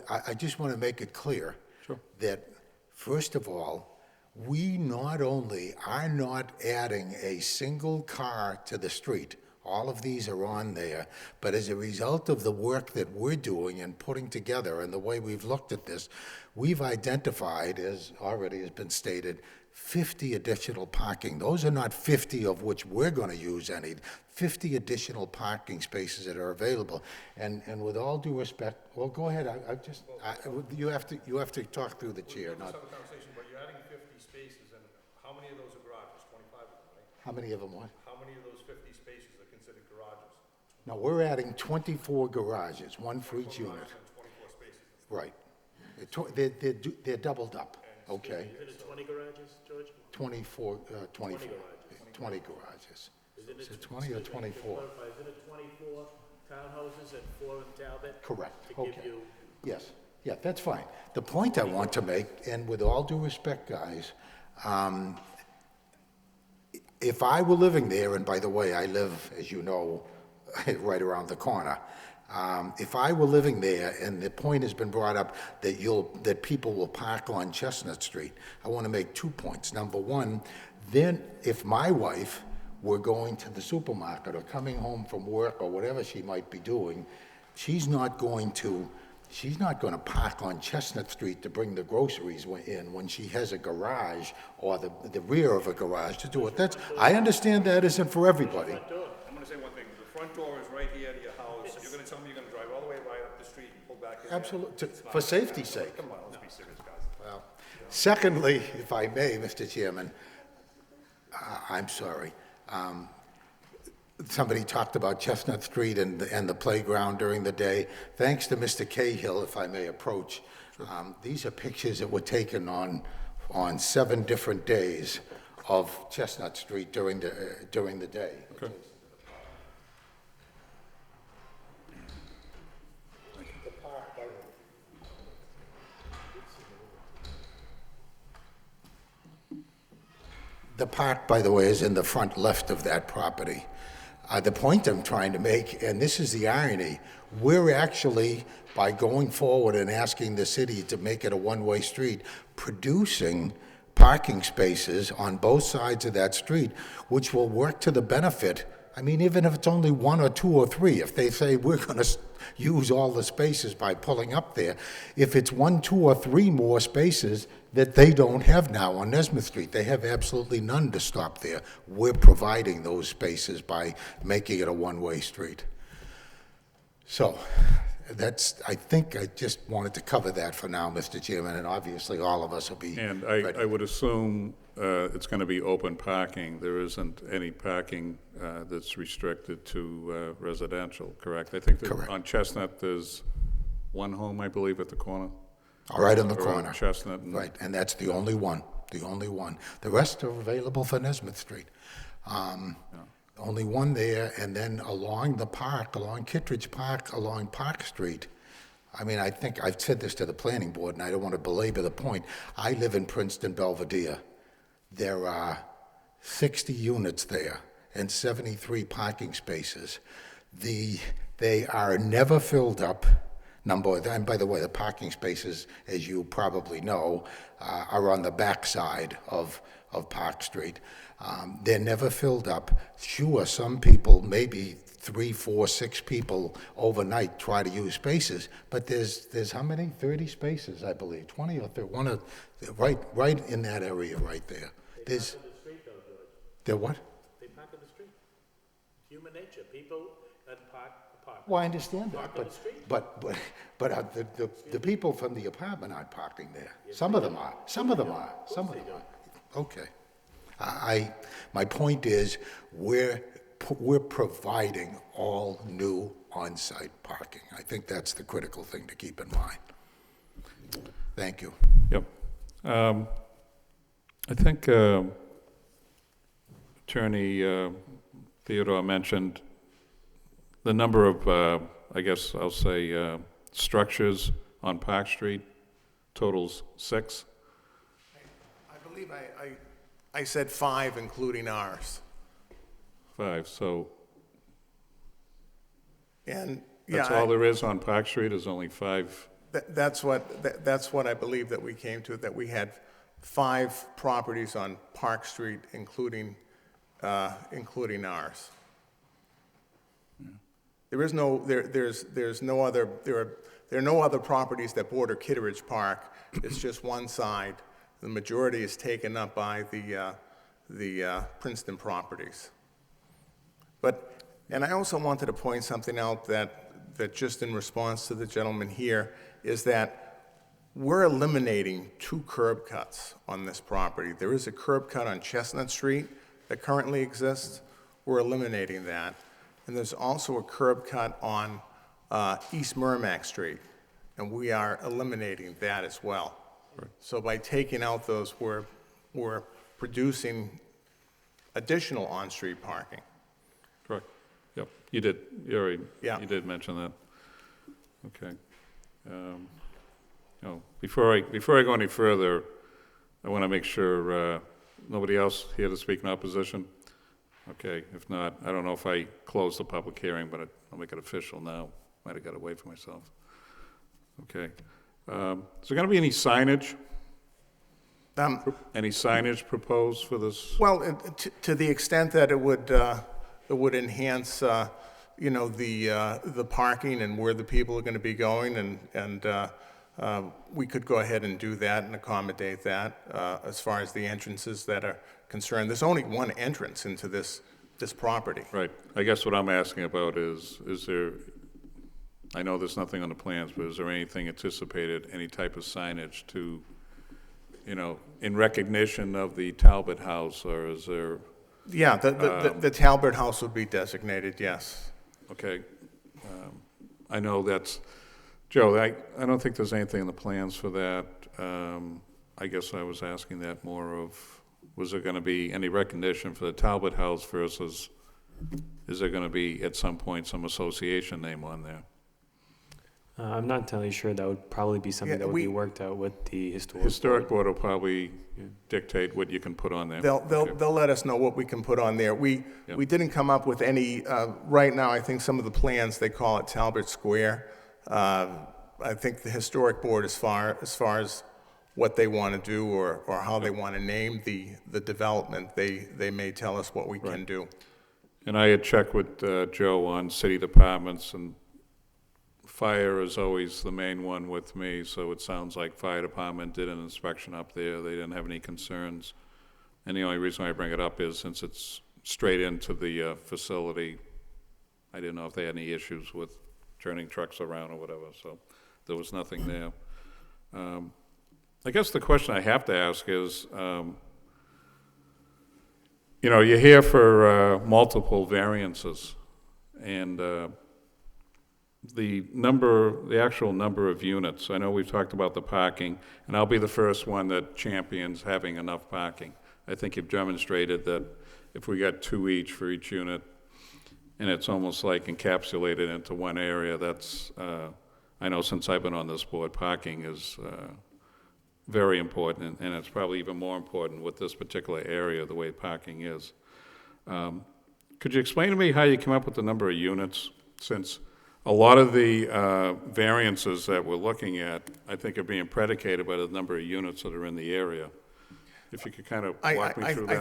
I just want to make it clear Sure. that, first of all, we not only are not adding a single car to the street, all of these are on there, but as a result of the work that we're doing and putting together and the way we've looked at this, we've identified, as already has been stated, 50 additional parking. Those are not 50 of which we're going to use any, 50 additional parking spaces that are available. And with all due respect, well, go ahead. You have to talk through the chair, not... Conversation, but you're adding 50 spaces, and how many of those are garages? 25 of them, right? How many of them what? How many of those 50 spaces are considered garages? No, we're adding 24 garages, one for each unit. 24 spaces. Right. They're doubled up, okay? Is it 20 garages, George? 24, 24. 20 garages. Is it 20 or 24? Is it 24 townhouses and 4 in Talbot? Correct, To give okay. you, Yes, yeah, that's fine. The point I want to make, and with all due respect, guys, if I were living there, and by the way, I live, as you know, right around the corner, if I were living there, and the point has been brought up that people will park on Chestnut Street, I want to make 2 points. Number one, then if my wife were going to the supermarket or coming home from work or whatever she might be doing, she's not going to park on Chestnut Street to bring the groceries in when she has a garage or the rear of a garage to do it. I understand that isn't for everybody. I'm going to say one thing. The front door is right here to your house. You're going to tell me you're going to drive all the way right up the street and pull back in there? Absolutely, for safety's sake. Come on, let's be serious, guys. Well, secondly, if I may, Mr. Chairman, I'm sorry. somebody talked about Chestnut Street and the playground during the day. Thanks to Mr. Cahill, if I may approach, these are pictures that were taken on 7 different days of Chestnut Street during the day. Okay. The park, by the way, is in the front left of that property. The point I'm trying to make, and this is the irony, we're actually, by going forward and asking the city to make it a one-way street, producing parking spaces on both sides of that street, which will work to the benefit. I mean, even if it's only 1 or 2 or 3, if they say we're going to use all the spaces by pulling up there, if it's 1, 2, or 3 more spaces that they don't have now on Nesmith Street, they have absolutely none to stop there. We're providing those spaces by making it a one-way street. So I think I just wanted to cover that for now, Mr. Chairman, and obviously all of us will be And ready. I would assume it's going to be open parking. There isn't any parking that's restricted to residential, correct? I think that Correct. on Chestnut, there's one home, I believe, at the corner. All right in the Or on corner. Chestnut. And Right, and that's the only one. The rest are available for Nesmith Street. Only one there, and then along the park, along Kittredge Park, along Park Street. I mean, I think I've said this to the planning board, and I don't want to belabor the point. I live in Princeton, Belvedere. There are 60 units there and 73 parking spaces. They are never filled up. And by the way, the parking spaces, as you probably know, are on the back side of Park Street. They're never filled up. Sure, some people, maybe 3, 4, 6 people overnight try to use spaces, but there's how many? 30 spaces, I believe, 20 or 30, right in that area right there. There's. They park in the street, though, George. They're what? They park in the street. Human nature. People that park. Well, I understand that, Park on the street. but the people from the apartment aren't parking there. Some of them are. Some of them are. Okay. My point is, we're providing all new on-site parking. I think that's the critical thing to keep in mind. Thank you. Yep. I think Attorney Theodore mentioned the number of, I guess I'll say, structures on Park Street totals 6. I believe I said 5, including ours. 5, so And, that's yeah, all there is on Park Street, is only 5? that's what I believe that we came to, that we had 5 properties on Park Street, including ours. There is no, there's no other, there are no other properties that border Kittredge Park. It's just one side. The majority is taken up by the Princeton properties. But, and I also wanted to point something out that just in response to the gentleman here, is that we're eliminating 2 curb cuts on this property. There is a curb cut on Chestnut Street that currently exists. We're eliminating that. And there's also a curb cut on East Merrimack Street, and we are eliminating that as well. Right. So by taking out those, we're producing additional on-street parking. Correct. Yep, you did, Yeah. you did mention that. Okay. Before I go any further, I want to make sure nobody else here to speak in opposition? Okay, if not, I don't know if I close the public hearing, but I'll make it official now. Might have got away from myself. Okay. Is there going to be any signage? Any signage proposed for this? Well, to the extent that it would enhance, the parking and where the people are going to be going, and we could go ahead and do that and accommodate that as far as the entrances that are concerned. There's only one entrance into this property. Right. I guess what I'm asking about is there, I know there's nothing on the plans, but is there anything anticipated, any type of signage to, in recognition of the Talbot House, or is there Yeah, the Talbot House would be designated, yes. Okay. I know that's, Joe, I don't think there's anything in the plans for that. I guess I was asking that more of, was there gonna be any recognition for the Talbot House versus, is there gonna be at some point some association name on there? I'm not entirely sure. That would probably be something Yeah, that would be worked out with the Historic Board will probably dictate what you can put on there. They'll let us know what we can put on there. We didn't come up with any, right now, I think some of the plans, they call it Talbot Square. I think the Historic Board, as far as what they want to do or how they want to name the development, they may tell us what we can do. And I had checked with Joe on city departments, and fire is always the main one with me, so it sounds like fire department did an inspection up there. They didn't have any concerns. And the only reason I bring it up is since it's straight into the facility, I didn't know if they had any issues with turning trucks around or whatever, so there was nothing there. I guess the question I have to ask is, you know, you're here for multiple variances, and the actual number of units, I know we've talked about the parking, and I'll be the first one that champions having enough parking. I think you've demonstrated that if we got 2 each for each unit, and it's almost like encapsulated into one area, that's, I know since I've been on this board, parking is very important, and it's probably even more important with this particular area, the way parking is. Could you explain to me how you came up with the number of units, since a lot of the variances that we're looking at, I think, are being predicated by the number of units that are in the area. If you could kind of walk me through that.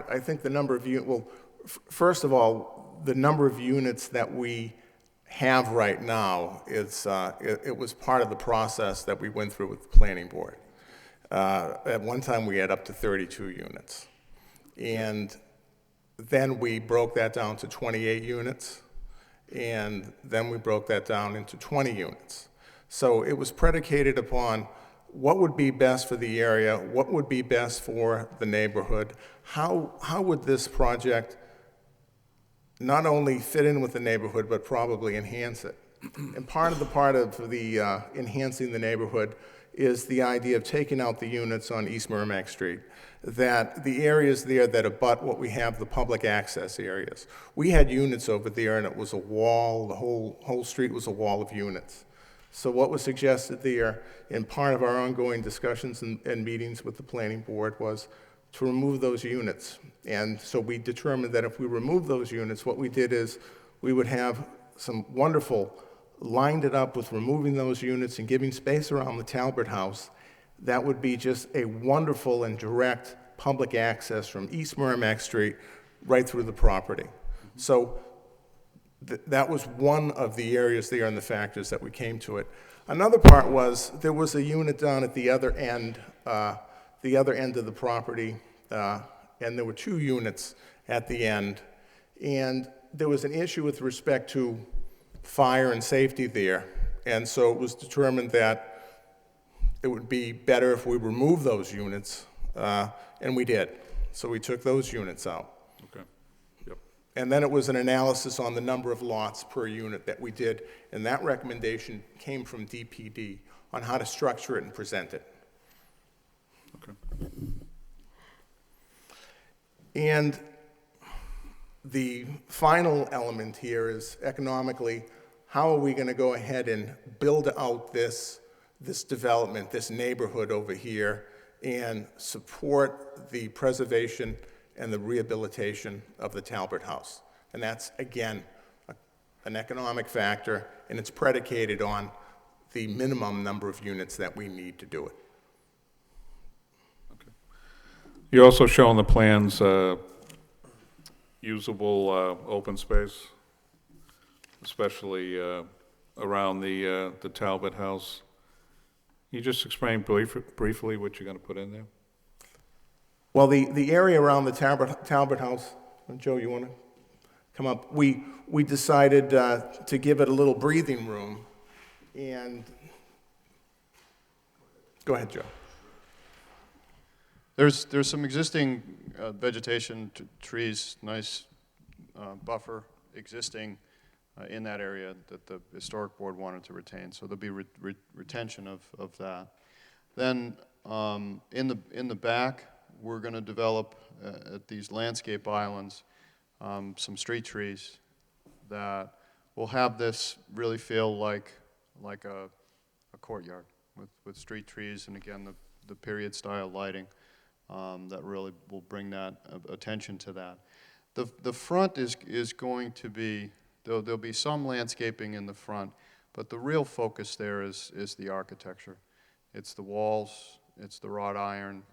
I think the number of units, well, first of all, the number of units that we have right now is, it was part of the process that we went through with the planning board. At one time, we had up to 32 units. And then we broke that down to 28 units. And then we broke that down into 20 units. So it was predicated upon what would be best for the area, what would be best for the neighborhood, how would this project not only fit in with the neighborhood, but probably enhance it. And part of the enhancing the neighborhood is the idea of taking out the units on East Merrimack Street, that the areas there that abut what we have, the public access areas. We had units over there, and it was a wall, the whole street was a wall of units. So what was suggested there, in part of our ongoing discussions and meetings with the planning board, was to remove those units. And so we determined that if we remove those units, what we did is we would have some wonderful, lined it up with removing those units and giving space around the Talbot House. That would be just a wonderful and direct public access from East Merrimack Street right through the property. So that was one of the areas there and the factors that we came to it. Another part was there was a unit down at the other end of the property, and there were 2 units at the end. And there was an issue with respect to fire and safety there. And so it was determined that it would be better if we remove those units, and we did. So we took those units out. Okay. Yep. And then it was an analysis on the number of lots per unit that we did, and that recommendation came from DPD on how to structure it and present it. Okay. And the final element here is economically, how are we going to go ahead and build out this development, this neighborhood over here, and support the preservation and the rehabilitation of the Talbot House. And that's, again, an economic factor, and it's predicated on the minimum number of units that we need to do it. Okay. You also show on the plans usable open space, especially around the Talbot House. Can you just explain briefly what you're going to put in there? Well, the area around the Talbot House, Joe, you want to come up? We decided to give it a little breathing room, and go ahead, Joe. There's some existing vegetation, trees, nice buffer existing in that area that the historic board wanted to retain, so there'll be retention of that. Then in the back, we're going to develop at these landscape islands some street trees that will have this really feel like a courtyard with street trees, and again the period style lighting that really will bring that attention to that. The front is going to be, there'll be some landscaping in the front, but the real focus there is the architecture. It's the walls, it's the wrought iron,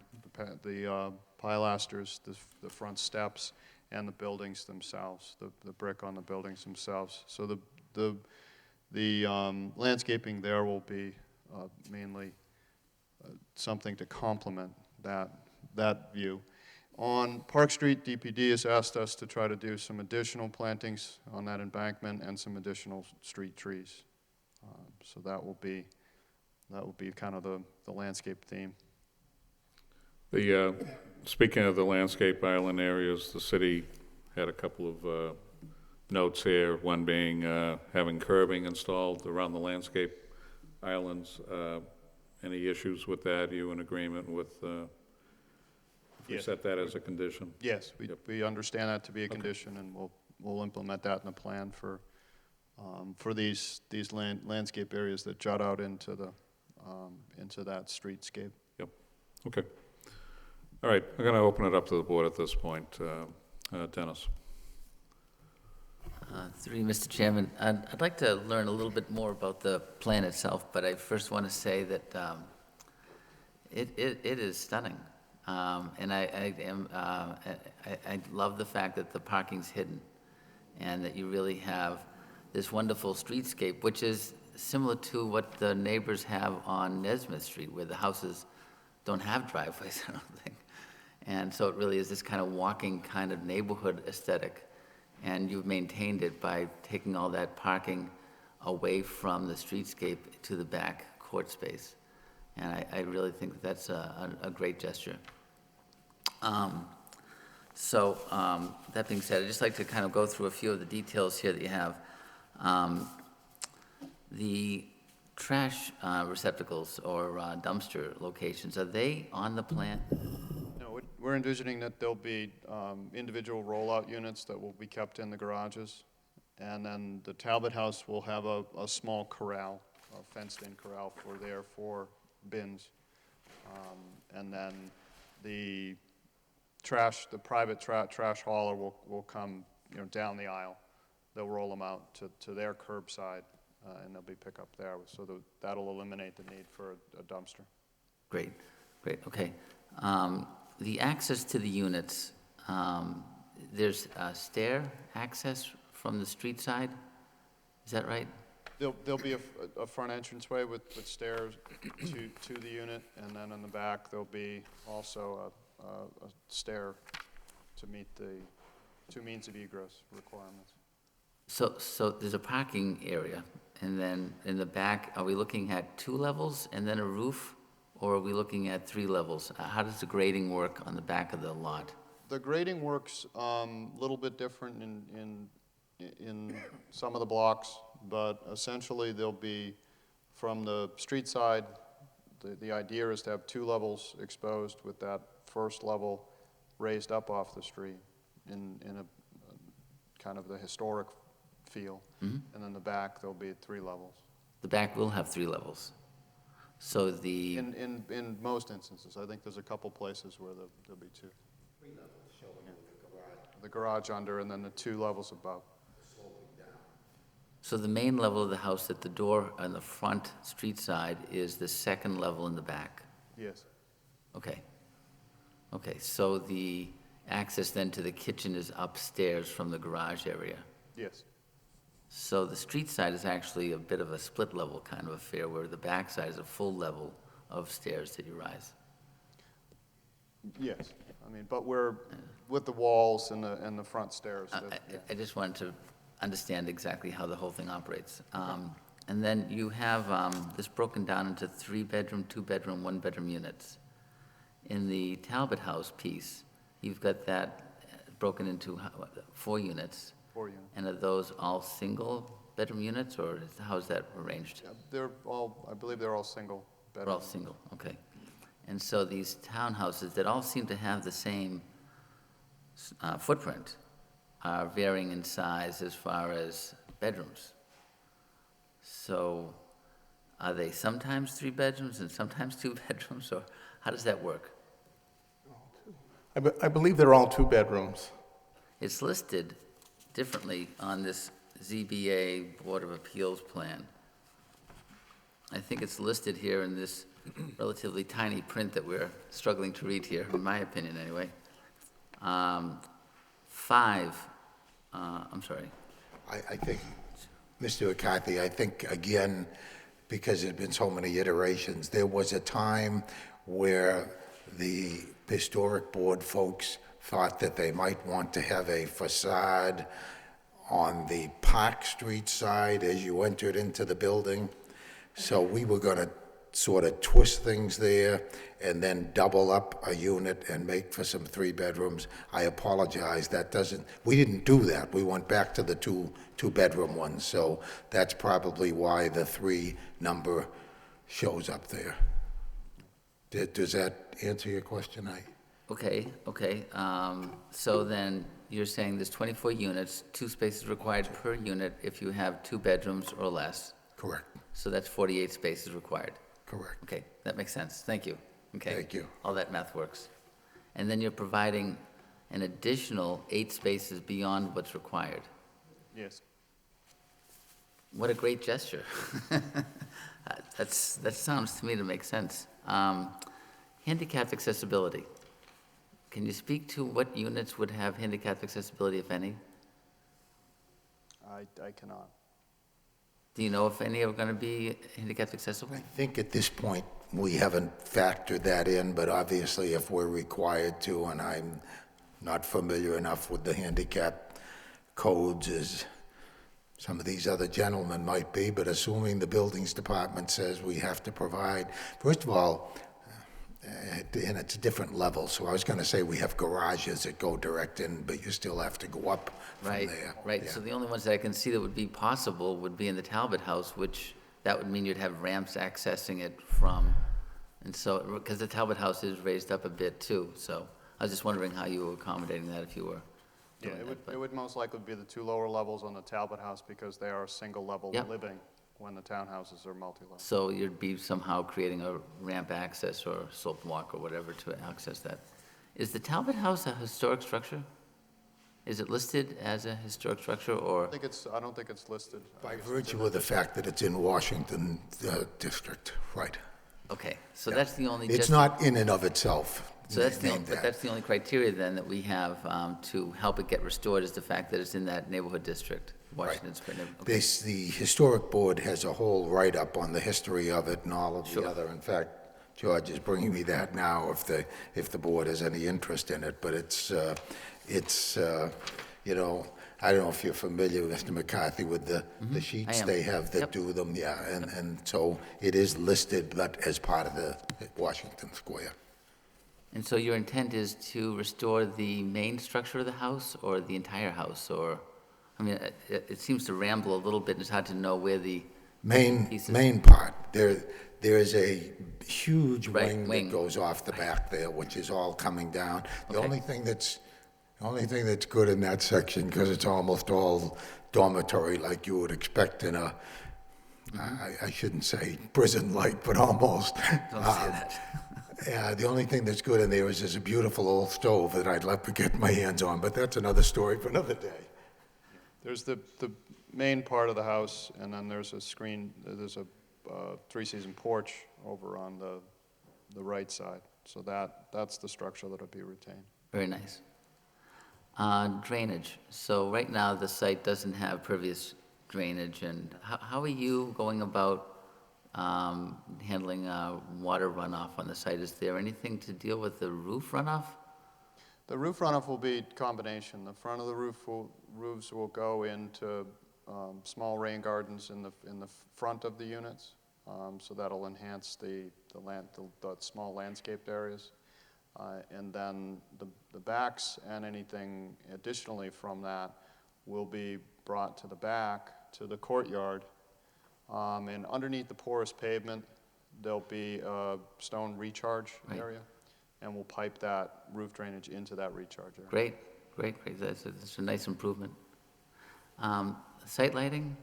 the pilasters, the front steps, and the buildings themselves, the brick on the buildings themselves. So the landscaping there will be mainly something to complement that view. On Park Street, DPD has asked us to try to do some additional plantings on that embankment and some additional street trees. So that will be kind of the landscape theme. Speaking of the landscape island areas, the city had a couple of notes here, one being having curbing installed around the landscape islands. Any issues with that? Are you in agreement with, if we Yes. set that as a condition? Yes, Yep. we understand that to be a condition, and we'll implement that in the plan for these landscape areas that jut out into that streetscape. Yep, okay. All right, I'm going to open it up to the board at this point. Dennis? Through you, Mr. Chairman, I'd like to learn a little bit more about the plan itself, but I first want to say that it is stunning. And I love the fact that the parking's hidden and that you really have this wonderful streetscape, which is similar to what the neighbors have on Nesmith Street, where the houses don't have driveways, I don't think. And so it really is this kind of walking kind of neighborhood aesthetic. And you've maintained it by taking all that parking away from the streetscape to the back court space. And I really think that's a great gesture. That being said, I'd just like to kind of go through a few of the details here that you have. The trash receptacles or dumpster locations, are they on the plan? No, we're envisioning that there'll be individual rollout units that will be kept in the garages, and then the Talbot House will have a small corral, a fenced-in corral for bins, and then the private trash hauler will come, down the aisle. They'll roll them out to their curbside, and there'll be pickup there. So that'll eliminate the need for a dumpster. Great, okay. The access to the units, there's stair access from the street side? Is that right? There'll be a front entranceway with stairs to the unit, and then in the back there'll be also a stair to meet the two means of egress requirements. So there's a parking area, and then in the back, are we looking at 2 levels and then a roof, or are we looking at 3 levels? How does the grading work on the back of the lot? The grading works a little bit different in some of the blocks, but essentially they'll be from the street side. The idea is to have 2 levels exposed with that first level raised up off the street in a kind of the historic feel. Mm-hmm. And then the back there'll be 3 levels. The back will have 3 levels. So in most instances, I think there's a couple places where there'll be 2. 3 levels showing the garage. The garage under, and then the 2 levels above. Sloping down. So the main level of the house at the door on the front street side is the 2nd level in the back? Yes. Okay, so the access then to the kitchen is upstairs from the garage area? Yes. So the street side is actually a bit of a split level kind of affair, where the back side is a full level of stairs that you rise? Yes, but we're with the walls and the front stairs. I just wanted to understand exactly how the whole thing operates. And then you have this broken down into 3-bedroom, 2-bedroom, 1-bedroom units. in the Talbot House piece, you've got that broken into 4 units. 4 units. And are those all single-bedroom units, or how's that arranged? Yeah, they're all, I believe they're all single They're all bedroom. single, okay. And so these townhouses that all seem to have the same footprint are varying in size as far as bedrooms. So are they sometimes 3 bedrooms and sometimes 2 bedrooms, or how does that work? I believe they're all 2 bedrooms. It's listed differently on this ZBA Board of Appeals plan. I think it's listed here in this relatively tiny print that we're struggling to read here, in my opinion anyway. 5, I'm sorry. I think, Mr. McCarthy, I think, again, because there's been so many iterations, there was a time where the historic board folks thought that they might want to have a facade on the Park Street side as you entered into the building. So we were going to sort of twist things there and then double up a unit and make for some 3 bedrooms. I apologize, we didn't do that. We went back to the two-bedroom ones. So that's probably why the 3 number shows up there. Does that answer your question? Okay. So then you're saying there's 24 units, 2 spaces required per unit if you have 2 bedrooms or less. Correct. So that's 48 spaces required. Correct. Okay, that makes sense. Thank you. Okay. Thank you. All that math works. And then you're providing an additional 8 spaces beyond what's required. Yes. What a great gesture. That sounds to me to make sense. Handicapped accessibility. Can you speak to what units would have handicapped accessibility, if any? I cannot. Do you know if any are going to be handicapped accessible? I think at this point, we haven't factored that in, but obviously if we're required to, and I'm not familiar enough with the handicap codes as some of these other gentlemen might be, but assuming the buildings department says we have to provide, first of all, and it's a different level, so I was going to say we have garages that go direct in, but you still have to go up from there. Right. Yeah. So the only ones that I can see that would be possible would be in the Talbot House, which that would mean you'd have ramps accessing it from, and so, because the Talbot House is raised up a bit too, so I was just wondering how you were accommodating that if you were Yeah, doing that. it would most likely be the 2 lower levels on the Talbot House because they are single-level Yep. living when the townhouses are multi-level. So you'd be somehow creating a ramp access or sloped walk or whatever to access that. Is the Talbot House a historic structure? Is it listed as a historic structure, or? I don't think it's listed. By virtue of the fact that it's in Washington district, right. Okay, so that's the only. It's not in and of itself. So that's the, named but that. that's the only criteria then that we have to help it get restored is the fact that it's in that neighborhood district, Washington Square neighborhood. Okay. The historic board has a whole write-up on the history of it and all of the Sure. other. In fact, George is bringing me that now if the board has any interest in it. But it's you know, I don't know if you're familiar, Mr. McCarthy, with the sheets am. they have that Yep. do them. Yeah, and so it is listed, but as part of the Washington Square. And so your intent is to restore the main structure of the house or the entire house, or, I mean, it seems to ramble a little bit, and it's hard to know where the pieces. Main part. There is a huge Right, wing that goes off the back there, which is all coming down. The Okay. only thing that's good in that section, because it's almost all dormitory like you would expect in a, I shouldn't say prison-like, but almost. Don't say that. Yeah, the only thing that's good in there is there's a beautiful old stove that I'd love to get my hands on, but that's another story for another day. There's the main part of the house, and then there's a 3-season porch over on the right side. So that's the structure that'll be retained. Very nice. Drainage. So right now, the site doesn't have previous drainage, and how are you going about handling water runoff on the site? Is there anything to deal with the roof runoff? The roof runoff will be a combination. The front of the roofs will go into small rain gardens in the front of the units, so that'll enhance the small landscaped areas. And then the backs and anything additionally from that will be brought to the back, to the courtyard. And underneath the porous pavement, there'll be a stone recharge Right. area, and we'll pipe that roof drainage into that recharge area. Great, great. That's a nice improvement. Site lighting,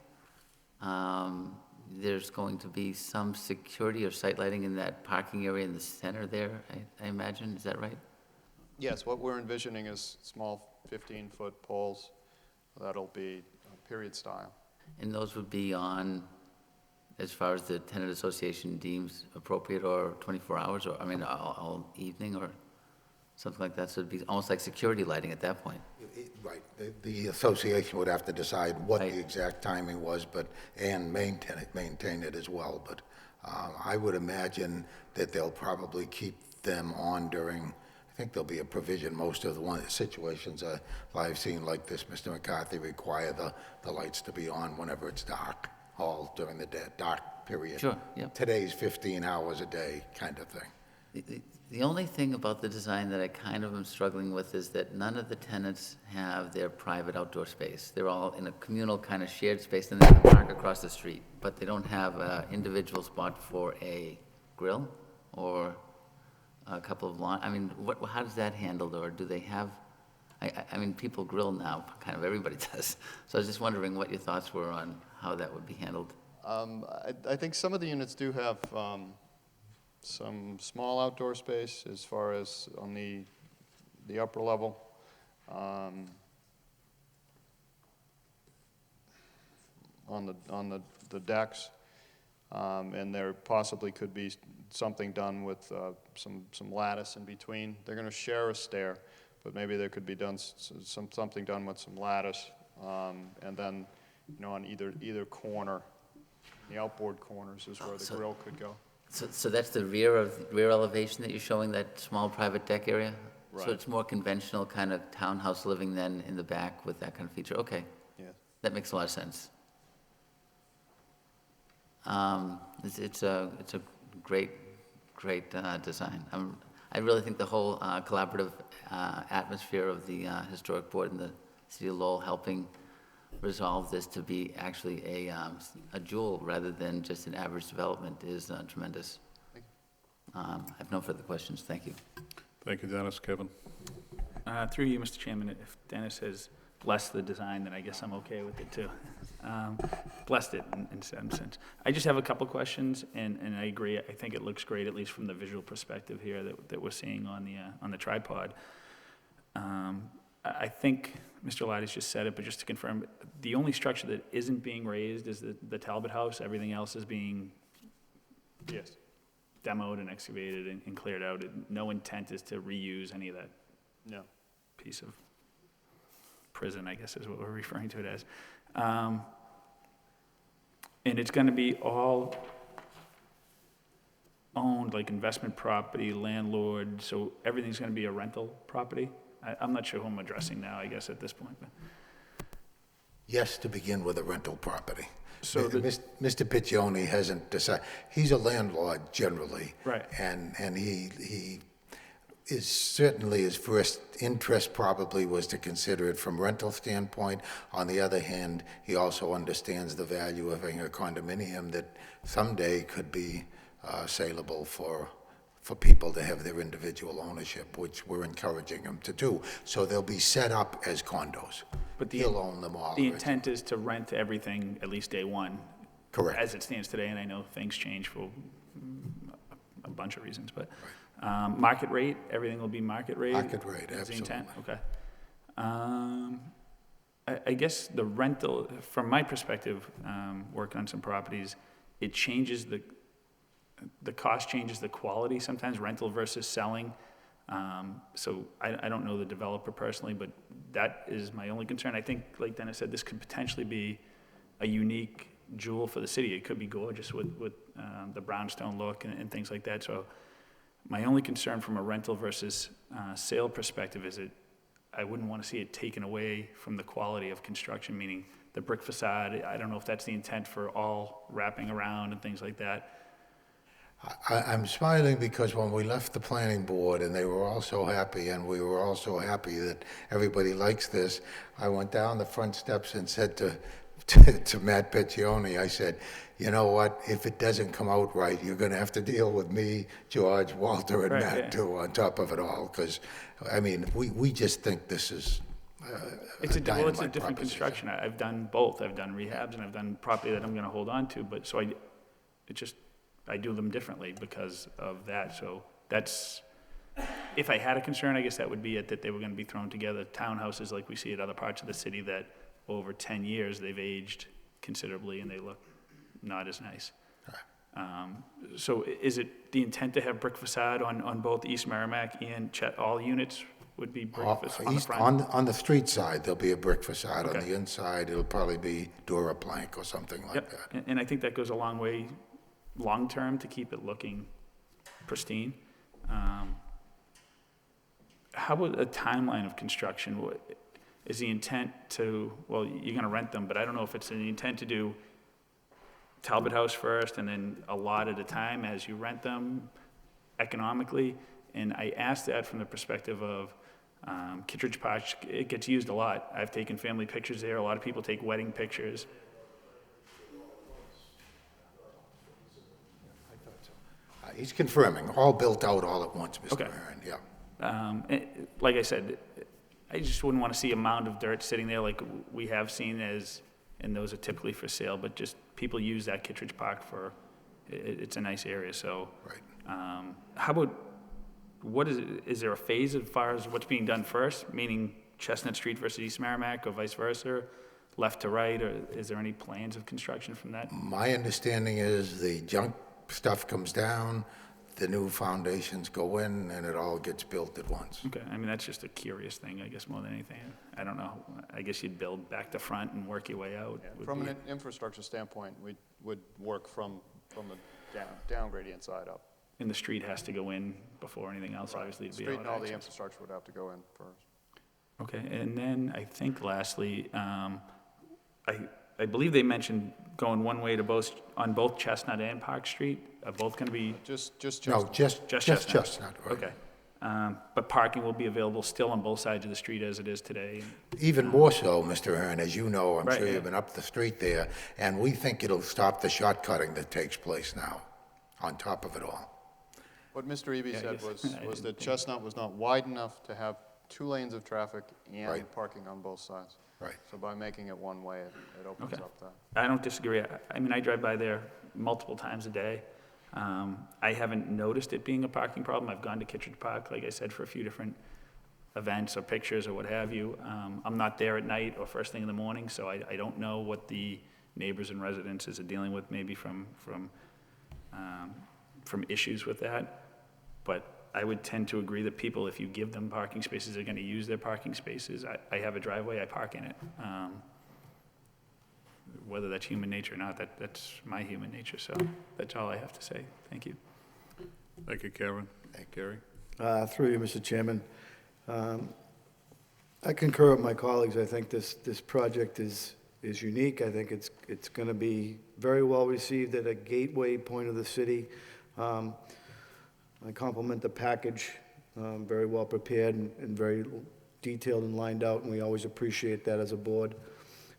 there's going to be some security or site lighting in that parking area in the center there, I imagine, is that right? Yes, what we're envisioning is small 15-foot poles that'll be period style. And those would be on, as far as the tenant association deems appropriate, or 24 hours, or, I mean, all evening, or something like that? So it'd be almost like security lighting at that point. Right, the association would have to decide what Right. the exact timing was, and maintain it as well, but I would imagine that they'll probably keep them on during, I think there'll be a provision, most of the situations I've seen like this, Mr. McCarthy, require the lights to be on whenever it's dark, all during the dark period. Sure, yep. Today's 15 hours a day kind of thing. The only thing about the design that I kind of am struggling with is that none of the tenants have their private outdoor space. They're all in a communal kind of shared space, and they can park across the street, but they don't have an individual spot for a grill or a couple of lawn. I mean, how does that handled, or do they have? I mean, people grill now, kind of everybody does. So I was just wondering what your thoughts were on how that would be handled. I think some of the units do have some small outdoor space as far as on the upper level. On the decks, and there possibly could be something done with some lattice in between. They're going to share a stair, but maybe there could be done something done with some lattice, and then, you know, on either corner, the outboard corners is where the grill could go. So that's the rear elevation that you're showing, that small private deck area? Right. So it's more conventional kind of townhouse living than in the back with that kind of feature? Okay, Yeah. that makes a lot of sense. It's a great design. I really think the whole collaborative atmosphere of the Historic Board and the City of Lowell helping resolve this to be actually a jewel rather than just an average development is tremendous. I have no further questions. Thank you. Thank you, Dennis. Kevin? Through you, Mr. Chairman, if Dennis has blessed the design, then I guess I'm okay with it too. Blessed it in some sense. I just have a couple questions, and I agree. I think it looks great, at least from the visual perspective here that we're seeing on the tripod. I think Mr. Lattice just said it, but just to confirm, the only structure that isn't being raised is the Talbot House. Everything else is being Yes. demoed and excavated and cleared out. No intent is to reuse any of that No. piece of prison, I guess is what we're referring to it as. And it's going to be all owned, like investment property, landlord, so everything's going to be a rental property? I'm not sure who I'm addressing now, I guess, at this point. But. Yes, to begin with a rental property. So Mr. Piccioni hasn't decided, he's a landlord generally. Right. And he is certainly, his first interest probably was to consider it from rental standpoint. On the other hand, he also understands the value of having a condominium that someday could be saleable for people to have their individual ownership, which we're encouraging him to do. So they'll be set up as condos. But He'll own them all. The intent is to rent everything at least day one. Correct. As it stands today, and I know things change for a bunch of reasons, but market rate, everything will be market rate? Market rate, Is the intent? absolutely. Okay. I guess the rental, from my perspective, working on some properties, it changes the cost changes the quality sometimes, rental versus selling. So I don't know the developer personally, but that is my only concern. I think, like Dennis said, this could potentially be a unique jewel for the city. It could be gorgeous with the brownstone look and things like that. So my only concern from a rental versus sale perspective is I wouldn't want to see it taken away from the quality of construction, meaning the brick facade. I don't know if that's the intent for all wrapping around and things like that. I'm smiling because when we left the planning board and they were all so happy and we were all so happy that everybody likes this, I went down the front steps and said to Matt Piccioni, I said, you know what, if it doesn't come out right, you're gonna have to deal with me, George, Walter, and Right, Matt yeah. too, on top of it all, because, I mean, we just think this is It's a dynamite different proposition. construction. I've done both. I've done rehabs and I've done property that I'm gonna hold on to, but so I do them differently because of that. So that's, if I had a concern, I guess that would be it, that they were gonna be thrown together. Townhouses like we see at other parts of the city that over 10 years, they've aged considerably and they look not as nice. So is it the intent to have brick facade on both East Merrimack and all units would be brick facade on the front? On the street side, there'll be a brick facade. On Okay. the inside, it'll probably be Duraplank or something like Yep, that. and I think that goes a long way, long-term, to keep it looking pristine. How about a timeline of construction? Is the intent to, well, you're gonna rent them, but I don't know if it's the intent to do Talbot House first and then a lot at a time as you rent them economically? And I ask that from the perspective of Kittredge Park, it gets used a lot. I've taken family pictures there, a lot of people take wedding pictures. He's confirming, all built out all at once, Mr. Okay. Aaron, yeah. Like I said, I just wouldn't want to see a mound of dirt sitting there like we have seen and those are typically for sale, but just people use that Kittredge Park for, it's a nice area, so. Right. How about, is there a phase as far as what's being done first, meaning Chestnut Street versus East Merrimack or vice versa, left to right, or is there any plans of construction from that? My understanding is the junk stuff comes down, the new foundations go in, and it all gets built at once. Okay, I mean, that's just a curious thing, I guess, more than anything. I don't know, I guess you'd build back to front and work your way out. would From be- an infrastructure standpoint, we would work from the down gradient side up. And the street has to go in before anything else, obviously, to be Street and all the access. infrastructure would have to go in first. Okay, and then I think lastly, I believe they mentioned going one way to on both Chestnut and Park Street, are both gonna be, Just No, just Chestnut. Chestnut, right. okay. But parking will be available still on both sides of the street as it is today. Even more so, Mr. Aaron, as you know, I'm Right, sure yeah. you've been up the street there, and we think it'll stop the shortcutting that takes place now, on top of it all. What Mr. Eby Yeah, I said guess- was I didn't that think- Chestnut was not wide enough to have 2 lanes of traffic and Right. parking on both sides. Right. So by making it one way, it opens Okay. up that. I don't disagree. I mean, I drive by there multiple times a day. I haven't noticed it being a parking problem. I've gone to Kittredge Park, like I said, for a few different events or pictures or what have you. I'm not there at night or first thing in the morning, so I don't know what the neighbors and residences are dealing with, maybe from issues with that. But I would tend to agree that people, if you give them parking spaces, they're gonna use their parking spaces. I have a driveway, I park in it. Whether that's human nature or not, that's my human nature, so that's all I have to say. Thank you. Thank you, Karen. Gary? Through you, Mr. Chairman. I concur with my colleagues. I think this project is unique. I think it's going to be very well received at a gateway point of the city. I compliment the package, very well prepared and very detailed and lined out, and we always appreciate that as a board.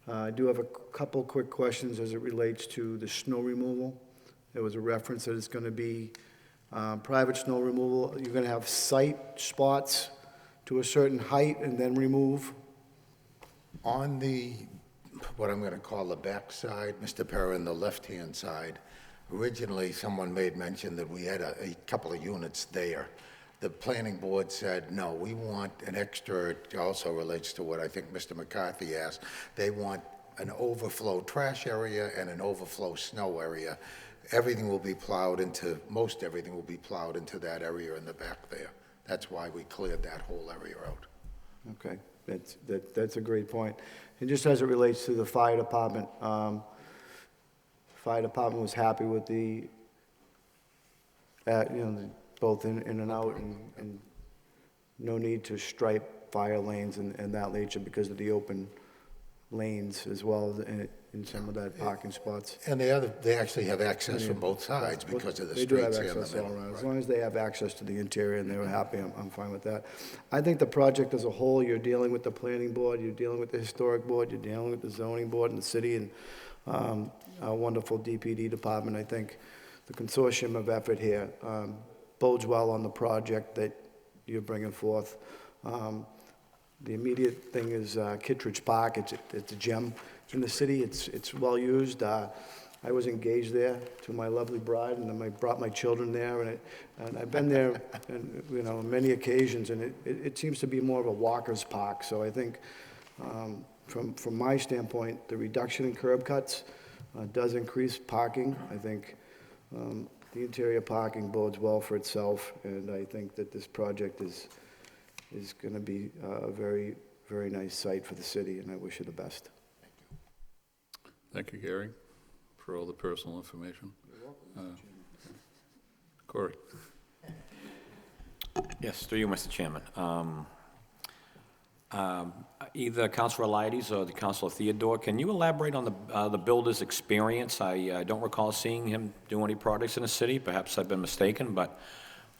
I do have a couple quick questions as it relates to the snow removal. There was a reference that it's going to be private snow removal. You're going to have site spots to a certain height and then remove? On the, what I'm going to call the back side, Mr. Perrin, the left-hand side, originally someone made mention that we had a couple of units there. The planning board said, no, we want an extra, it also relates to what I think Mr. McCarthy asked. They want an overflow trash area and an overflow snow area. Everything will be plowed into, most everything will be plowed into that area in the back there. That's why we cleared that whole area out. Okay, that's a great point. And just as it relates to the fire department was happy with the, both in and out, and no need to stripe fire lanes and that nature because of the open lanes as well. And in some of that parking spots. And they actually have access from both sides because of the They do have streets here in the access all middle. around. As long as they have access to the interior and they were happy, I'm fine with that. I think the project as a whole, you're dealing with the planning board, you're dealing with the historic board, you're dealing with the zoning board and the city and our wonderful DPD department. I think the consortium of effort here bodes well on the project that you're bringing forth. The immediate thing is Kittredge Park. It's a gem in the city. It's well used. I was engaged there to my lovely bride, and then I brought my children there, and I've been there, and, on many occasions, and it seems to be more of a walker's park. So I think, from my standpoint, the reduction in curb cuts does increase parking. I think the interior parking bodes well for itself, and I think that this project is going to be a very, very nice site for the city, and I wish you the best. Thank you, Gary, for all the personal information. Corey? Yes, through you, Mr. Chairman. Either Councilor Eliades or the Councilor Theodore, can you elaborate on the builder's experience? I don't recall seeing him do any projects in the city. Perhaps I've been mistaken, but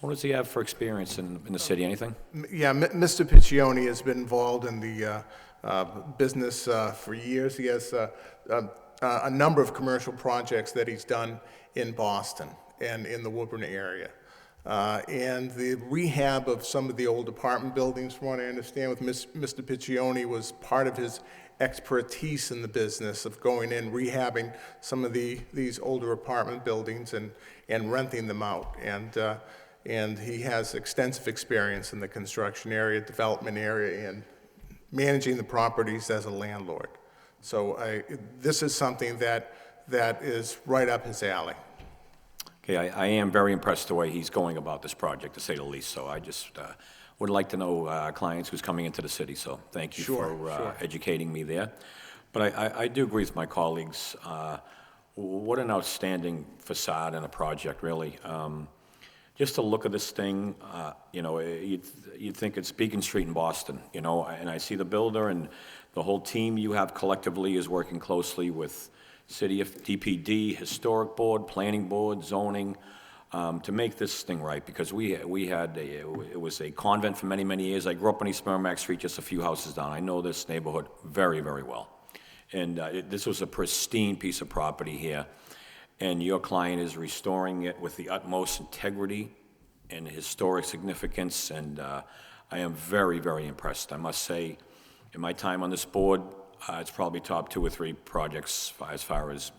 what does he have for experience in the city? Anything? Yeah, Mr. Piccioni has been involved in the business for years. He has a number of commercial projects that he's done in Boston and in the Woburn area. And the rehab of some of the old apartment buildings, from what I understand, with Mr. Piccioni, was part of his expertise in the business of going in, rehabbing some of these older apartment buildings and renting them out. And he has extensive experience in the construction area, development area, and managing the properties as a landlord. So this is something that is right up his alley. Okay, I am very impressed the way he's going about this project, to say the least. So I just would like to know clients who's coming into the city. So thank you for educating me there. But I do agree with my colleagues. What an outstanding facade and a project, really. Just to look at this thing, you'd think it's Beacon Street in Boston, and I see the builder and the whole team you have collectively is working closely with City of DPD, Historic Board, Planning Board, Zoning, to make this thing right, because it was a convent for many, many years. I grew up on East Merrimack Street, just a few houses down. I know this neighborhood very, very well. And this was a pristine piece of property here. And your client is restoring it with the utmost integrity and historic significance, and I am very, very impressed. I must say, in my time on this board, it's probably top 2 or 3 projects as far as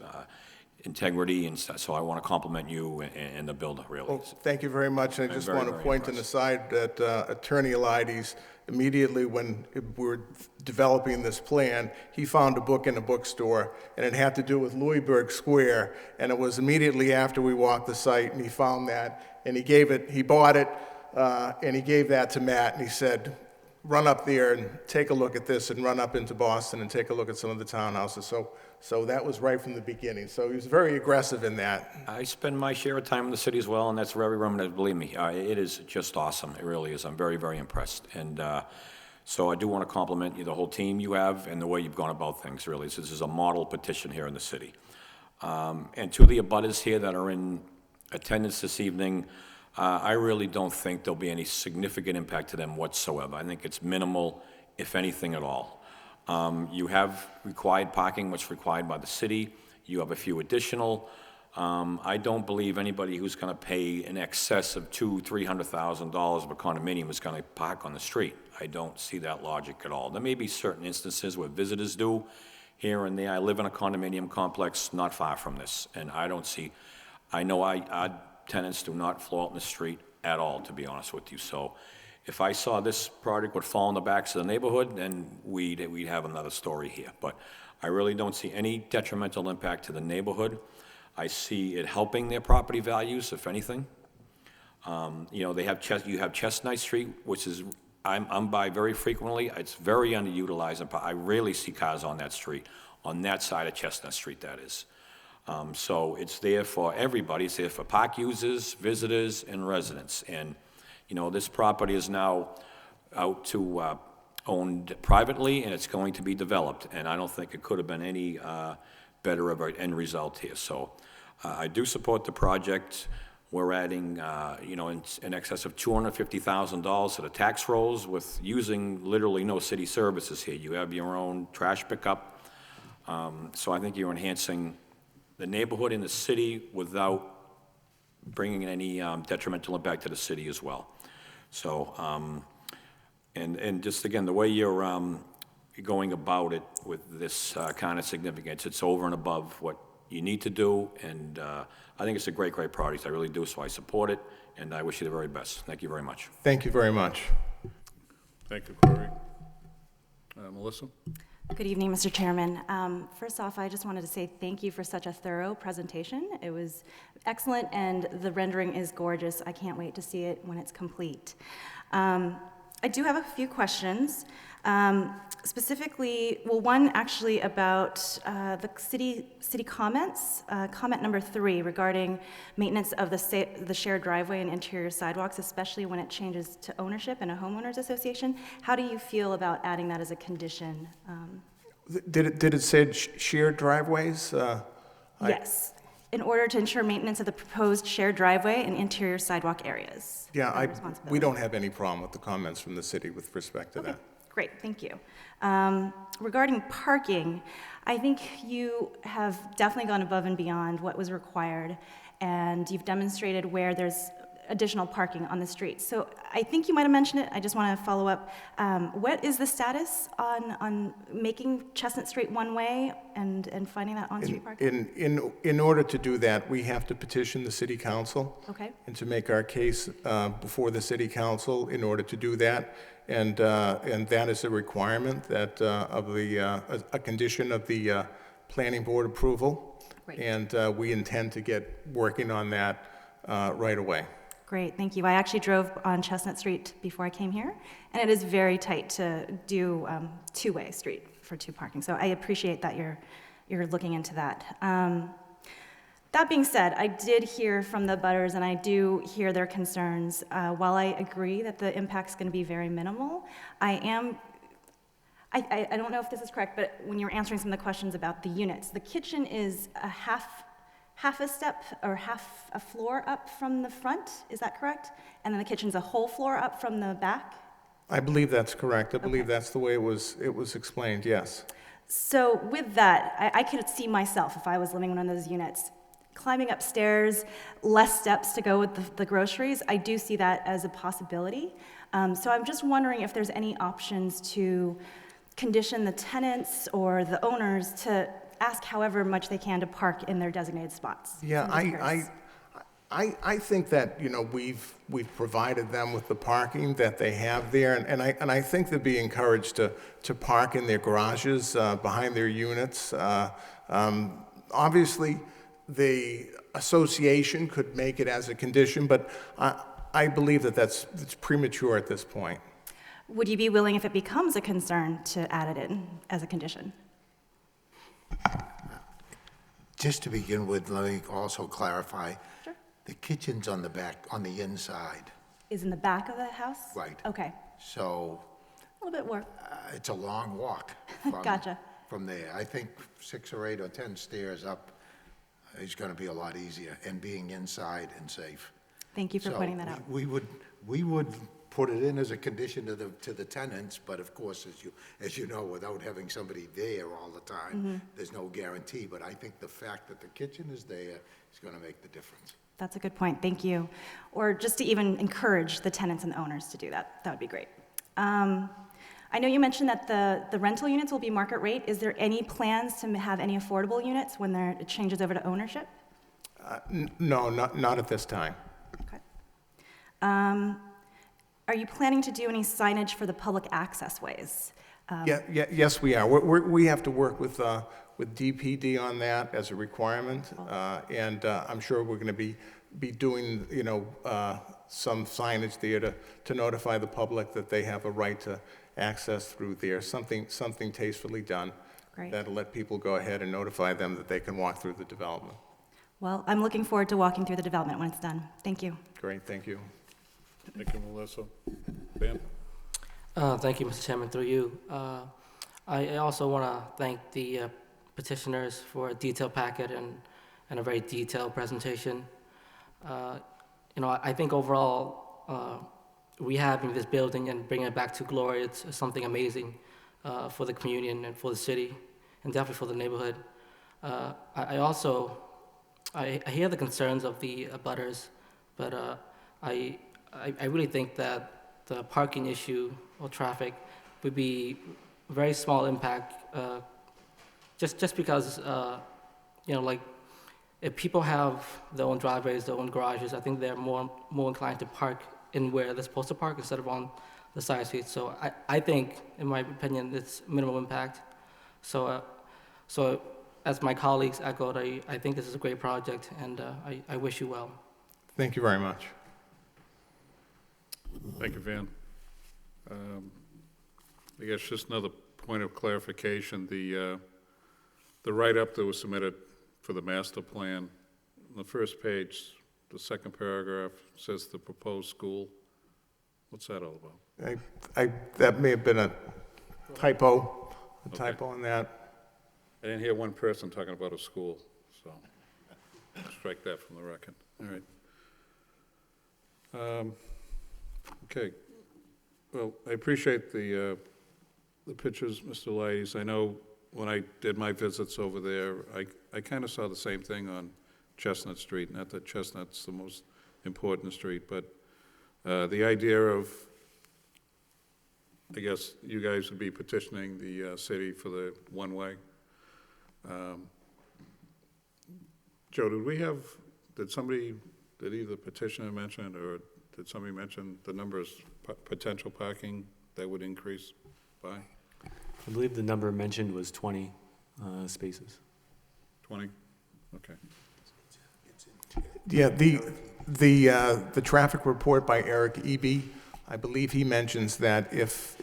integrity, and so I want to compliment you and the builder, really. Well, thank you very much, and I just very, want to very point an aside that Attorney Eliades, immediately when we were developing this plan, he found a book in a bookstore, and it had to do with Louisburg Square, and it was immediately after we walked the site, and he found that, and he bought it, and he gave that to Matt, and he said, run up there and take a look at this, and run up into Boston and take a look at some of the townhouses. So that was right from the beginning. So he was very aggressive in that. I spend my share of time in the city as well, and that's very reminiscent, believe me. It is just awesome. It really is. I'm very, very impressed. And so I do want to compliment you, the whole team you have, and the way you've gone about things, really. So this is a model petition here in the city. And to the abutters here that are in attendance this evening, I really don't think there'll be any significant impact to them whatsoever. I think it's minimal, if anything at all. You have required parking, what's required by the city. You have a few additional. I don't believe anybody who's going to pay in excess of $200,000-$300,000 of a condominium is going to park on the street. I don't see that logic at all. There may be certain instances where visitors do here and there. I live in a condominium complex not far from this, and I know our tenants do not flow out in the street at all, to be honest with you. So if I saw this project would fall in the backs of the neighborhood, then we'd have another story here. But I really don't see any detrimental impact to the neighborhood. I see it helping their property values, if anything. You have Chestnut Street, which is I'm by very frequently. It's very underutilized. I rarely see cars on that street, on that side of Chestnut Street, that is. So it's there for everybody. It's there for park users, visitors, and residents. And this property is now out owned privately, and it's going to be developed. And I don't think it could have been any better of an end result here. So I do support the project. We're adding, in excess of $250,000 to the tax rolls with using literally no city services here. You have your own trash pickup. So I think you're enhancing the neighborhood in the city without bringing any detrimental impact to the city as well. So, and just again, the way you're going about it with this kind of significance, it's over and above what you need to do, and I think it's a great, great project. I really do, so I support it, and I wish you the very best. Thank you very much. Thank you very much. Thank you, Corey. Melissa? Good evening, Mr. Chairman. First off, I just wanted to say thank you for such a thorough presentation. It was excellent, and the rendering is gorgeous. I can't wait to see it when it's complete. I do have a few questions. Specifically, well, one actually about the city comments. Comment number 3 regarding maintenance of the shared driveway and interior sidewalks, especially when it changes to ownership in a homeowners association. How do you feel about adding that as a condition? Did it say shared driveways? Yes. In order to ensure maintenance of the proposed shared driveway and interior sidewalk areas. Yeah, we don't have any problem with the comments from the city with respect to that. Great, thank you. Regarding parking, I think you have definitely gone above and beyond what was required, and you've demonstrated where there's additional parking on the street. So I think you might have mentioned it, I just want to follow up. What is the status on making Chestnut Street one-way and finding that on-street parking? In order to do that, we have to petition the city council. Okay. And to make our case before the city council in order to do that. And that is a requirement that a condition of the planning board approval. Great. And we intend to get working on that right away. Great, thank you. I actually drove on Chestnut Street before I came here, and it is very tight to do two-way street for 2 parking. So I appreciate that you're looking into that. That being said, I did hear from the butters, and I do hear their concerns. While I agree that the impact's going to be very minimal, I don't know if this is correct, but when you were answering some of the questions about the units, the kitchen is a half a step or half a floor up from the front, is that correct? And then the kitchen's a whole floor up from the back? I believe that's correct. I believe that's the way it was explained, yes. So with that, I could see myself, if I was living in one of those units, climbing upstairs, less steps to go with the groceries. I do see that as a possibility. So I'm just wondering if there's any options to condition the tenants or the owners to ask however much they can to park in their designated spots. Yeah, I think that, we've provided them with the parking that they have there, and I think they'd be encouraged to park in their garages behind their units. Obviously, the association could make it as a condition, but I believe that it's premature at this point. Would you be willing, if it becomes a concern, to add it in as a condition? Just to begin with, let me also clarify. Sure. The kitchen's on the back, on the inside. Is in the back of the house? Right. Okay. So A little bit more. it's a long walk Gotcha. from there. I think 6 or 8 or 10 stairs up is going to be a lot easier, and being inside and safe. Thank you for pointing that out. We would put it in as a condition to the tenants, but of course, as you know, without having somebody there all the time, there's no guarantee. But I think the fact that the kitchen is there is going to make the difference. That's a good point, thank you. Or just to even encourage the tenants and the owners to do that, that would be great. I know you mentioned that the rental units will be market rate. Is there any plans to have any affordable units when it changes over to ownership? No, not at this time. Okay. Are you planning to do any signage for the public access ways? Yes, we are. We have to work with DPD on that as a requirement, and I'm sure we're going to be doing, some signage there to notify the public that they have a right to access through there. Something tastefully done. Great. That'll let people go ahead and notify them that they can walk through the development. Well, I'm looking forward to walking through the development when it's done. Thank you. Great, thank you. Thank you, Melissa. Dan? Thank you, Mr. Chairman, through you. I also want to thank the petitioners for a detailed packet and a very detailed presentation. I think overall, rehabbing this building and bringing it back to glory, it's something amazing for the community and for the city, and definitely for the neighborhood. I hear the concerns of the abutters, but I really think that the parking issue or traffic would be very small impact, just because, like, if people have their own driveways, their own garages, I think they're more inclined to park in where they're supposed to park instead of on the side streets. So I think, in my opinion, it's minimal impact. So as my colleagues echoed, I think this is a great project, and I wish you well. Thank you very much. Thank you, Van. I guess just another point of clarification, the write-up that was submitted for the master plan, on the first page, the second paragraph says the proposed school. What's that all about? That may have been a typo in that. I didn't hear one person talking about a school, so strike that from the record. All right. Okay. Well, I appreciate the pictures, Mr. Leides. I know when I did my visits over there, I kind of saw the same thing on Chestnut Street. Not that Chestnut's the most important street, but the idea of, I guess, you guys would be petitioning the city for the one-way. Joe, did either petitioner mention or did somebody mention the number of potential parking that would increase by? I believe the number mentioned was 20 spaces. 20? Okay. Yeah, the traffic report by Eric Eby, I believe he mentions that if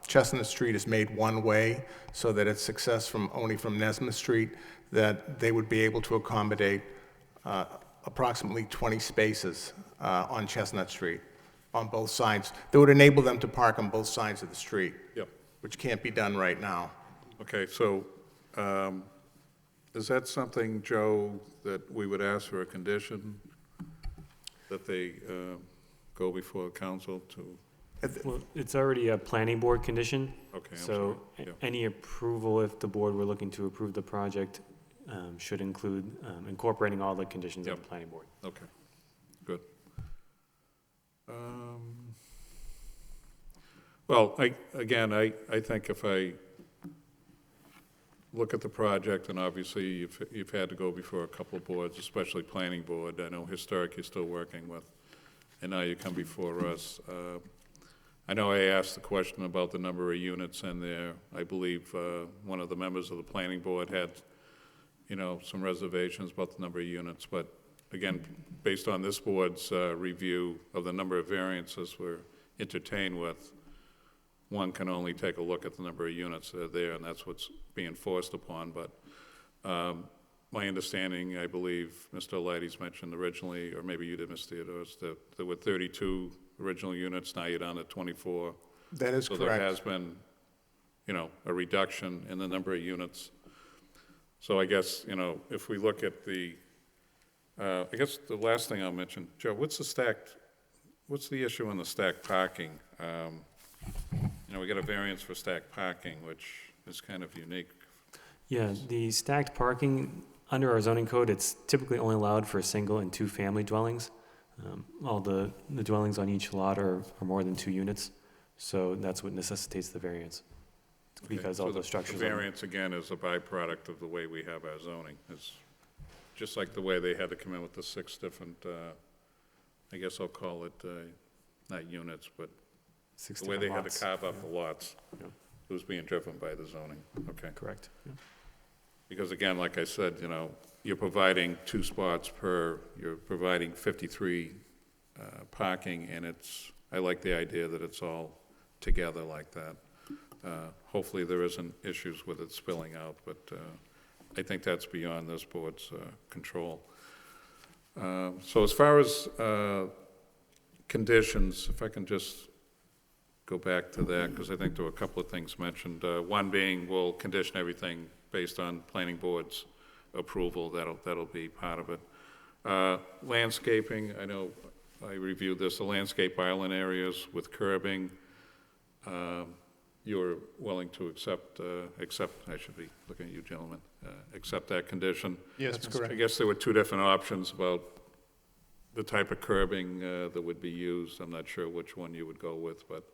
Chestnut Street is made one way so that it's accessed only from Nesmith Street, that they would be able to accommodate approximately 20 spaces on Chestnut Street on both sides. That would enable them to park on both sides of the street. Yep. Which can't be done right now. Okay, so is that something, Joe, that we would ask for a condition, that they go before council to? Well, it's already a planning board condition. Okay, I'm So sorry. Yeah. any approval, if the board were looking to approve the project, should include incorporating all the conditions of the planning board. Okay, good. Well, I think if I look at the project, and obviously you've had to go before a couple of boards, especially planning board. I know historic you're still working with, and now you come before us. I know I asked the question about the number of units in there. I believe one of the members of the planning board had, some reservations about the number of units, but again, based on this board's review of the number of variances we're entertained with, one can only take a look at the number of units that are there, and that's what's being forced upon. But my understanding, I believe Mr. Leides mentioned originally, or maybe you did, Ms. Theodore, that there were 32 original units, now you're down to 24. That is correct. So there has been, a reduction in the number of units. So I guess, if we look at I guess the last thing I'll mention, Joe, what's the issue on the stacked parking? We got a variance for stacked parking, which is kind of unique. Yeah, the stacked parking, under our zoning code, it's typically only allowed for single and two-family dwellings. All the dwellings on each lot are more than 2 units, so that's what necessitates the variance. Okay, Because so all the structures The variance, again, is a byproduct of the way we have our zoning. It's just like the way they had to come in with the 6 different, I guess I'll call it, not units, but 6 the way they different had to lots. carve up the lots. Yeah. It was being driven by the zoning. Okay. Correct. Yeah. Because again, like I said, you're providing 2 spots you're providing 53 parking, and I like the idea that it's all together like that. Hopefully there isn't issues with it spilling out, but I think that's beyond this board's control. So as far as conditions, if I can just go back to that, because I think there were a couple of things mentioned. One being, we'll condition everything based on planning board's approval, that'll be part of it. Landscaping, I know I reviewed this, the landscape island areas with curbing, you're willing to accept, I should be looking at you gentlemen, accept that condition? Yes, Mr. correct. I guess there were two different options about the type of curbing that would be used. I'm not sure which one you would go with, but,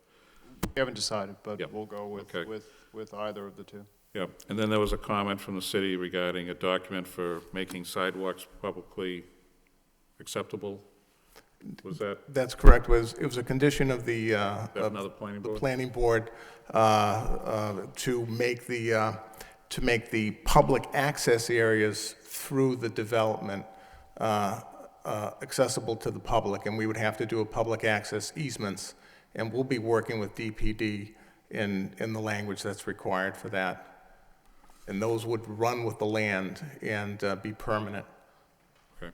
We haven't decided, but Yep. we'll go with, Okay. with either of the two. yeah. And then there was a comment from the city regarding a document for making sidewalks publicly acceptable. Was that That's correct. It was a condition of the, another planning the board? planning board to make the public access areas through the development accessible to the public, and we would have to do a public access easements, and we'll be working with DPD in the language that's required for that. And those would run with the land and be permanent. Okay.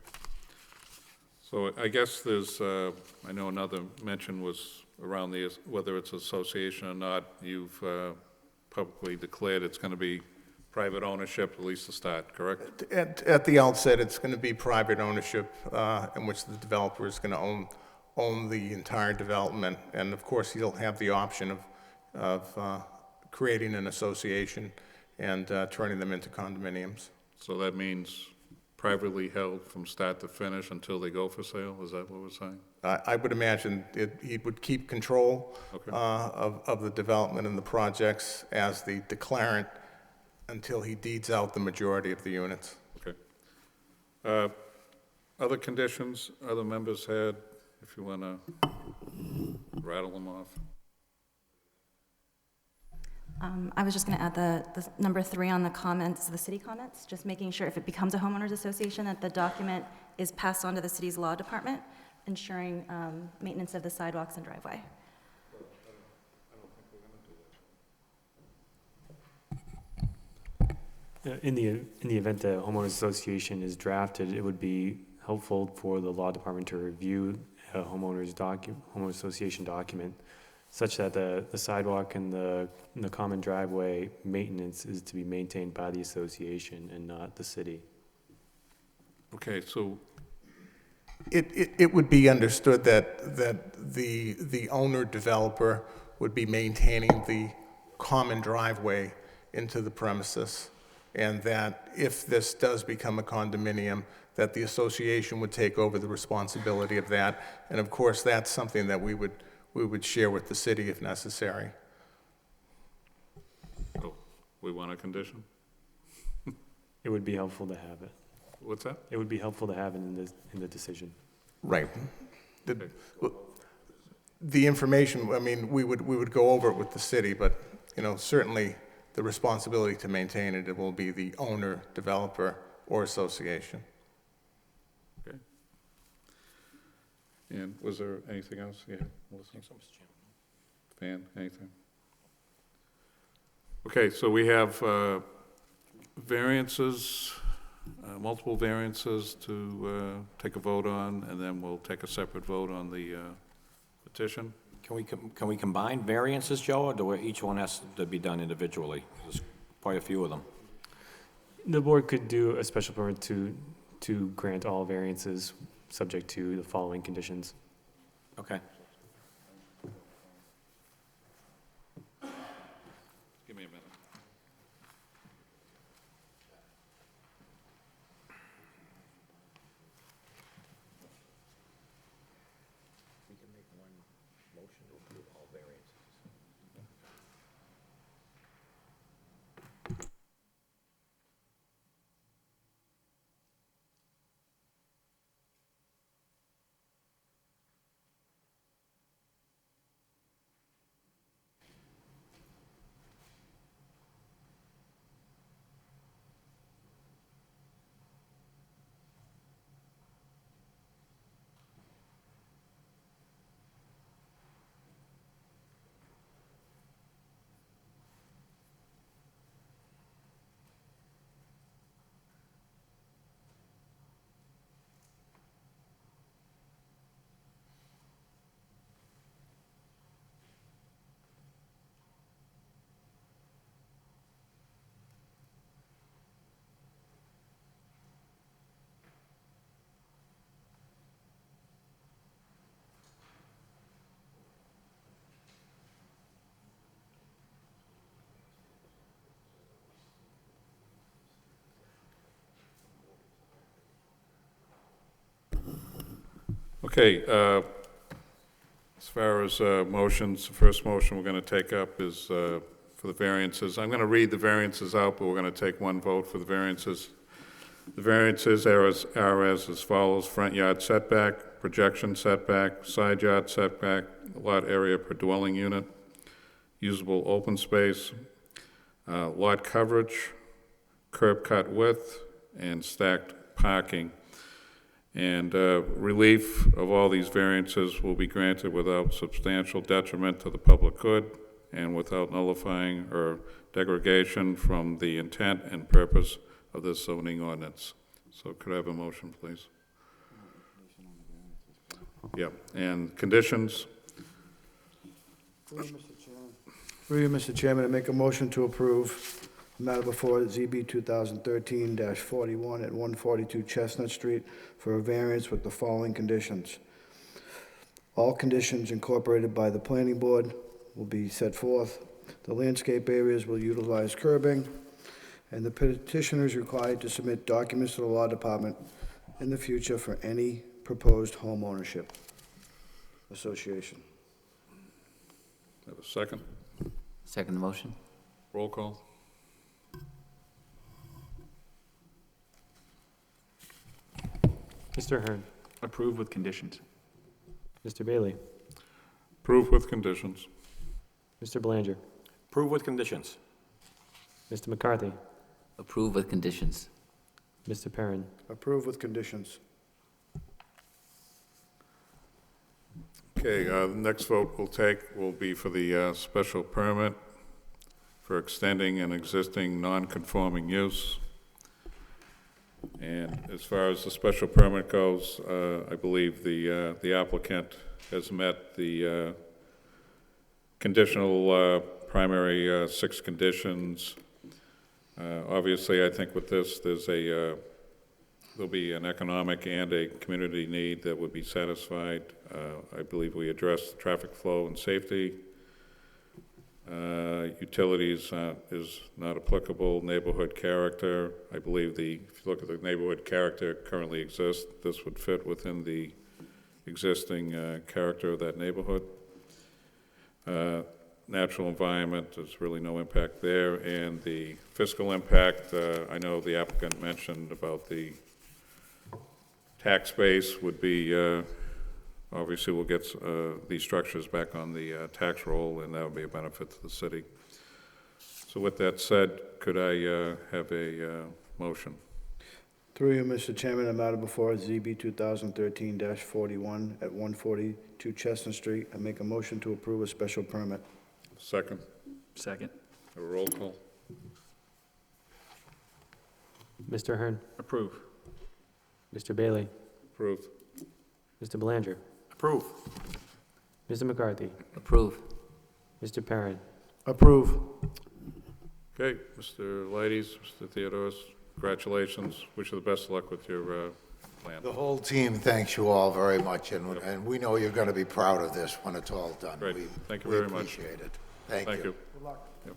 So I guess there's, I know another mention was around whether it's association or not. You've publicly declared it's going to be private ownership, at least to start, correct? At the outset, it's going to be private ownership in which the developer is going to own the entire development. And of course, he'll have the option of creating an association and turning them into condominiums. So that means privately held from start to finish until they go for sale? Is that what we're saying? I would imagine he would keep control Okay. of the development and the projects as the declarant until he deeds out the majority of the units. Okay. Other conditions other members had, if you want to rattle them off? I was just going to add the number 3 on the comments, the city comments, just making sure if it becomes a homeowners association that the document is passed on to the city's law department, ensuring maintenance of the sidewalks and driveway. In the event the homeowners association is drafted, it would be helpful for the law department to review a homeowners association document such that the sidewalk and the common driveway maintenance is to be maintained by the association and not the city. Okay, so, It would be understood that the owner developer would be maintaining the common driveway into the premises, and that if this does become a condominium, that the association would take over the responsibility of that. And of course, that's something that we would share with the city if necessary. oh, we want a condition? It would be helpful to have it. What's that? It would be helpful to have it in the decision. Right. The information, I mean, we would go over it with the city, but, certainly the responsibility to maintain it will be the owner, developer, or association. Okay. And was there anything else? Yeah, Melissa? Fan, anything? Okay, so we have variances, multiple variances to take a vote on, and then we'll take a separate vote on the petition. Can we combine variances, Joe, or do each one has to be done individually? There's quite a few of them. The board could do a special permit to grant all variances subject to the following conditions. Okay. Give me a minute. Okay, as far as motions, the first motion we're going to take up is for the variances. I'm going to read the variances out, but we're going to take one vote for the variances. The variances are as follows: front yard setback, projection setback, side yard setback, lot area per dwelling unit, usable open space, lot coverage, curb cut width, and stacked parking. And relief of all these variances will be granted without substantial detriment to the public good and without nullifying or degradation from the intent and purpose of this zoning ordinance. So could I have a motion, please? Yeah, and conditions? Through you, Mr. Chairman, I make a motion to approve the matter before ZB 2013-41 at 142 Chestnut Street for a variance with the following conditions. All conditions incorporated by the planning board will be set forth. The landscape areas will utilize curbing, and the petitioner is required to submit documents to the law department in the future for any proposed home ownership association. Have a second? Second motion? Roll call? Mr. Hearn. Approve with conditions. Mr. Bailey. Approve with conditions. Mr. Belanger. Approve with conditions. Mr. McCarthy. Approve with conditions. Mr. Perrin. Approve with conditions. Okay, the next vote we'll take will be for the special permit for extending an existing non-conforming use. And as far as the special permit goes, I believe the applicant has met the conditional primary 6 conditions. Obviously, I think with this, there'll be an economic and a community need that would be satisfied. I believe we addressed traffic flow and safety. Utilities is not applicable. Neighborhood character, I believe if you look at the neighborhood character currently exists, this would fit within the existing character of that neighborhood. Natural environment, there's really no impact there. And the fiscal impact, I know the applicant mentioned about the tax base would be, obviously we'll get these structures back on the tax roll, and that would be a benefit to the city. So with that said, could I have a motion? Through you, Mr. Chairman, the matter before ZB 2013-41 at 142 Chestnut Street. I make a motion to approve a special permit. Second? Second. A roll call? Mr. Hearn. Approve. Mr. Bailey. Approved. Mr. Belanger. Approve. Mr. McCarthy. Approve. Mr. Perrin. Approve. Okay, Mr. Ladies, Mr. Theodoros, congratulations. Wish you the best of luck with your plan. The whole team thanks you all very much, and we know you're going to be proud of this when it's all done. Great. We- Thank you very much. We appreciate it. Thank you. Thank you. Yep.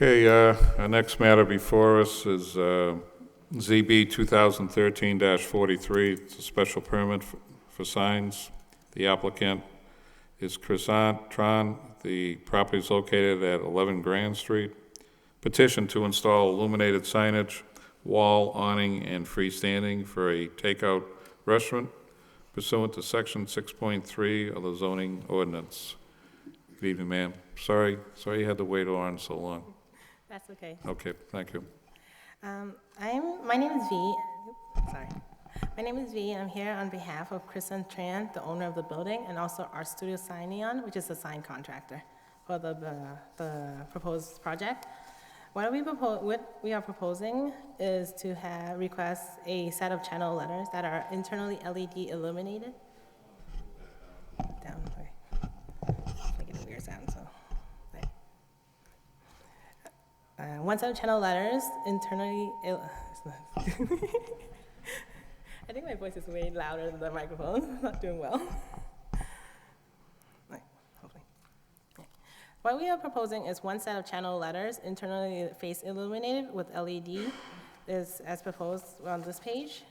Okay, our next matter before us is ZB 2013-43. It's a special permit for signs. The applicant is Crescent Tron. The property is located at 11 Grand Street. Petition to install illuminated signage, wall, awning, and freestanding for a takeout restaurant pursuant to section 6.3 of the zoning ordinance. Good evening, ma'am. Sorry you had to wait on so long. That's okay. Okay, thank you. My name is V. Sorry. My name is V. I'm here on behalf of Chris and Tran, the owner of the building, and also Art Studio Sign Neon, which is a sign contractor for the proposed project. What we are proposing is to request a set of channel letters that are internally LED illuminated. Down, okay. It's making a weird sound, so. One set of channel letters internally. I think my voice is way louder than the microphone. I'm not doing well. Right, hopefully. Okay. What we are proposing is one set of channel letters internally face illuminated with LED, is as proposed on this page.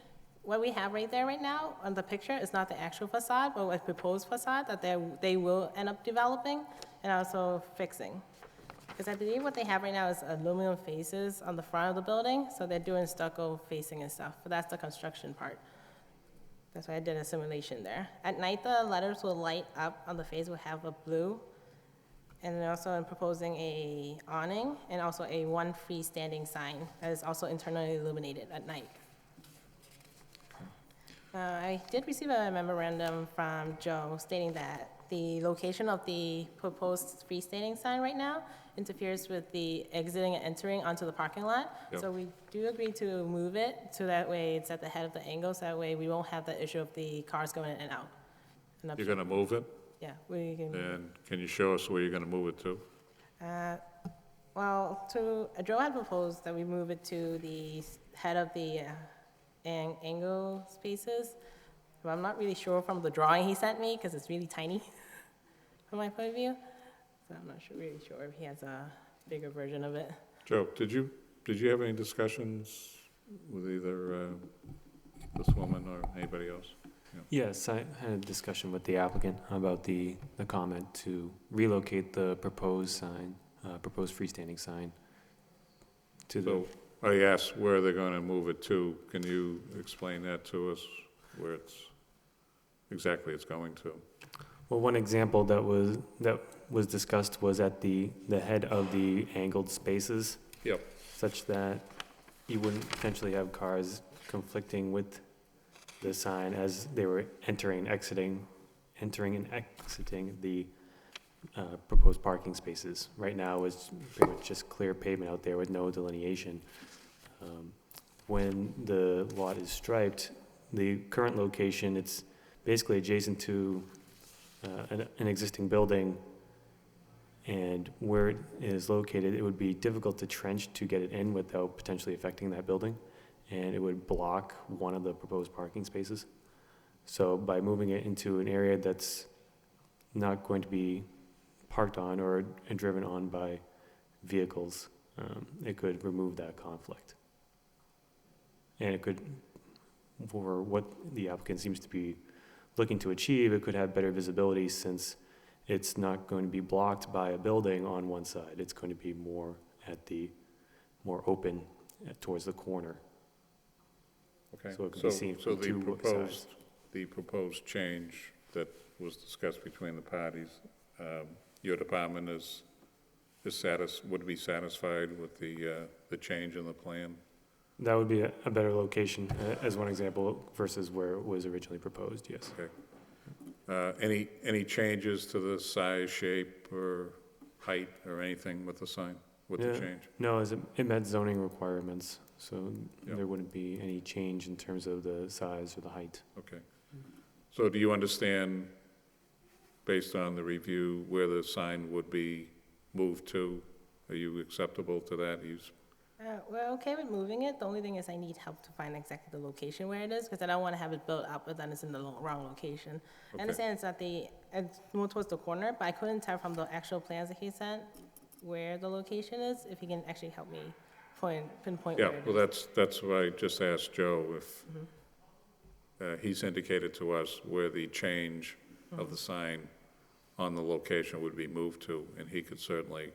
What we have right there right now on the picture is not the actual facade, but a proposed facade that they will end up developing and also fixing. Because I believe what they have right now is aluminum faces on the front of the building, so they're doing stucco facing and stuff, but that's the construction part. That's why I did a simulation there. At night, the letters will light up on the face, will have a blue, and then also I'm proposing a awning and also a one freestanding sign that is also internally illuminated at night. I did receive a memorandum from Joe stating that the location of the proposed freestanding sign right now interferes with the exiting and entering onto the parking lot. Yep. So we do agree to move it, so that way it's at the head of the angle, so that way we won't have the issue of the cars going in and out. And You're gonna move it? Yeah, we can. And can you show us where you're gonna move it to? Well, Joe had proposed that we move it to the head of the angle spaces. But I'm not really sure from the drawing he sent me, because it's really tiny from my point of view. So I'm not really sure if he has a bigger version of it. Joe, did you have any discussions with either this woman or anybody else? Yeah. Yes, I had a discussion with the applicant about the comment to relocate the proposed sign, proposed freestanding sign to the. So I asked where they're gonna move it to. Can you explain that to us, where exactly it's going to? Well, one example that was discussed was at the head of the angled spaces. Yep. Such that you wouldn't potentially have cars conflicting with the sign as they were entering and exiting the proposed parking spaces. Right now, it's pretty much just clear pavement out there with no delineation. When the lot is striped, the current location, it's basically adjacent to an existing building, and where it is located, it would be difficult to trench to get it in without potentially affecting that building, and it would block one of the proposed parking spaces. So by moving it into an area that's not going to be parked on or driven on by vehicles, it could remove that conflict. And it could, for what the applicant seems to be looking to achieve, it could have better visibility since it's not going to be blocked by a building on one side. It's going to be more open towards the corner. Okay. So it could be seen So from two sides. the proposed change that was discussed between the parties, your department would be satisfied with the change in the plan? That would be a better location, as one example, versus where it was originally proposed, yes. Okay. Any changes to the size, shape, or height, or anything with the sign, with the change? No, as it met zoning requirements, so Yeah. there wouldn't be any change in terms of the size or the height. Okay. So do you understand, based on the review, where the sign would be moved to? Are you acceptable to that? We're okay with moving it. The only thing is I need help to find exactly the location where it is, because I don't want to have it built up, but then it's in the wrong location. Okay. I understand it's more towards the corner, but I couldn't tell from the actual plans that he sent where the location is, if he can actually help me pinpoint Yeah, where it well, is. that's what I just asked Joe, if he's indicated to us where the change of the sign on the location would be moved to, and he could certainly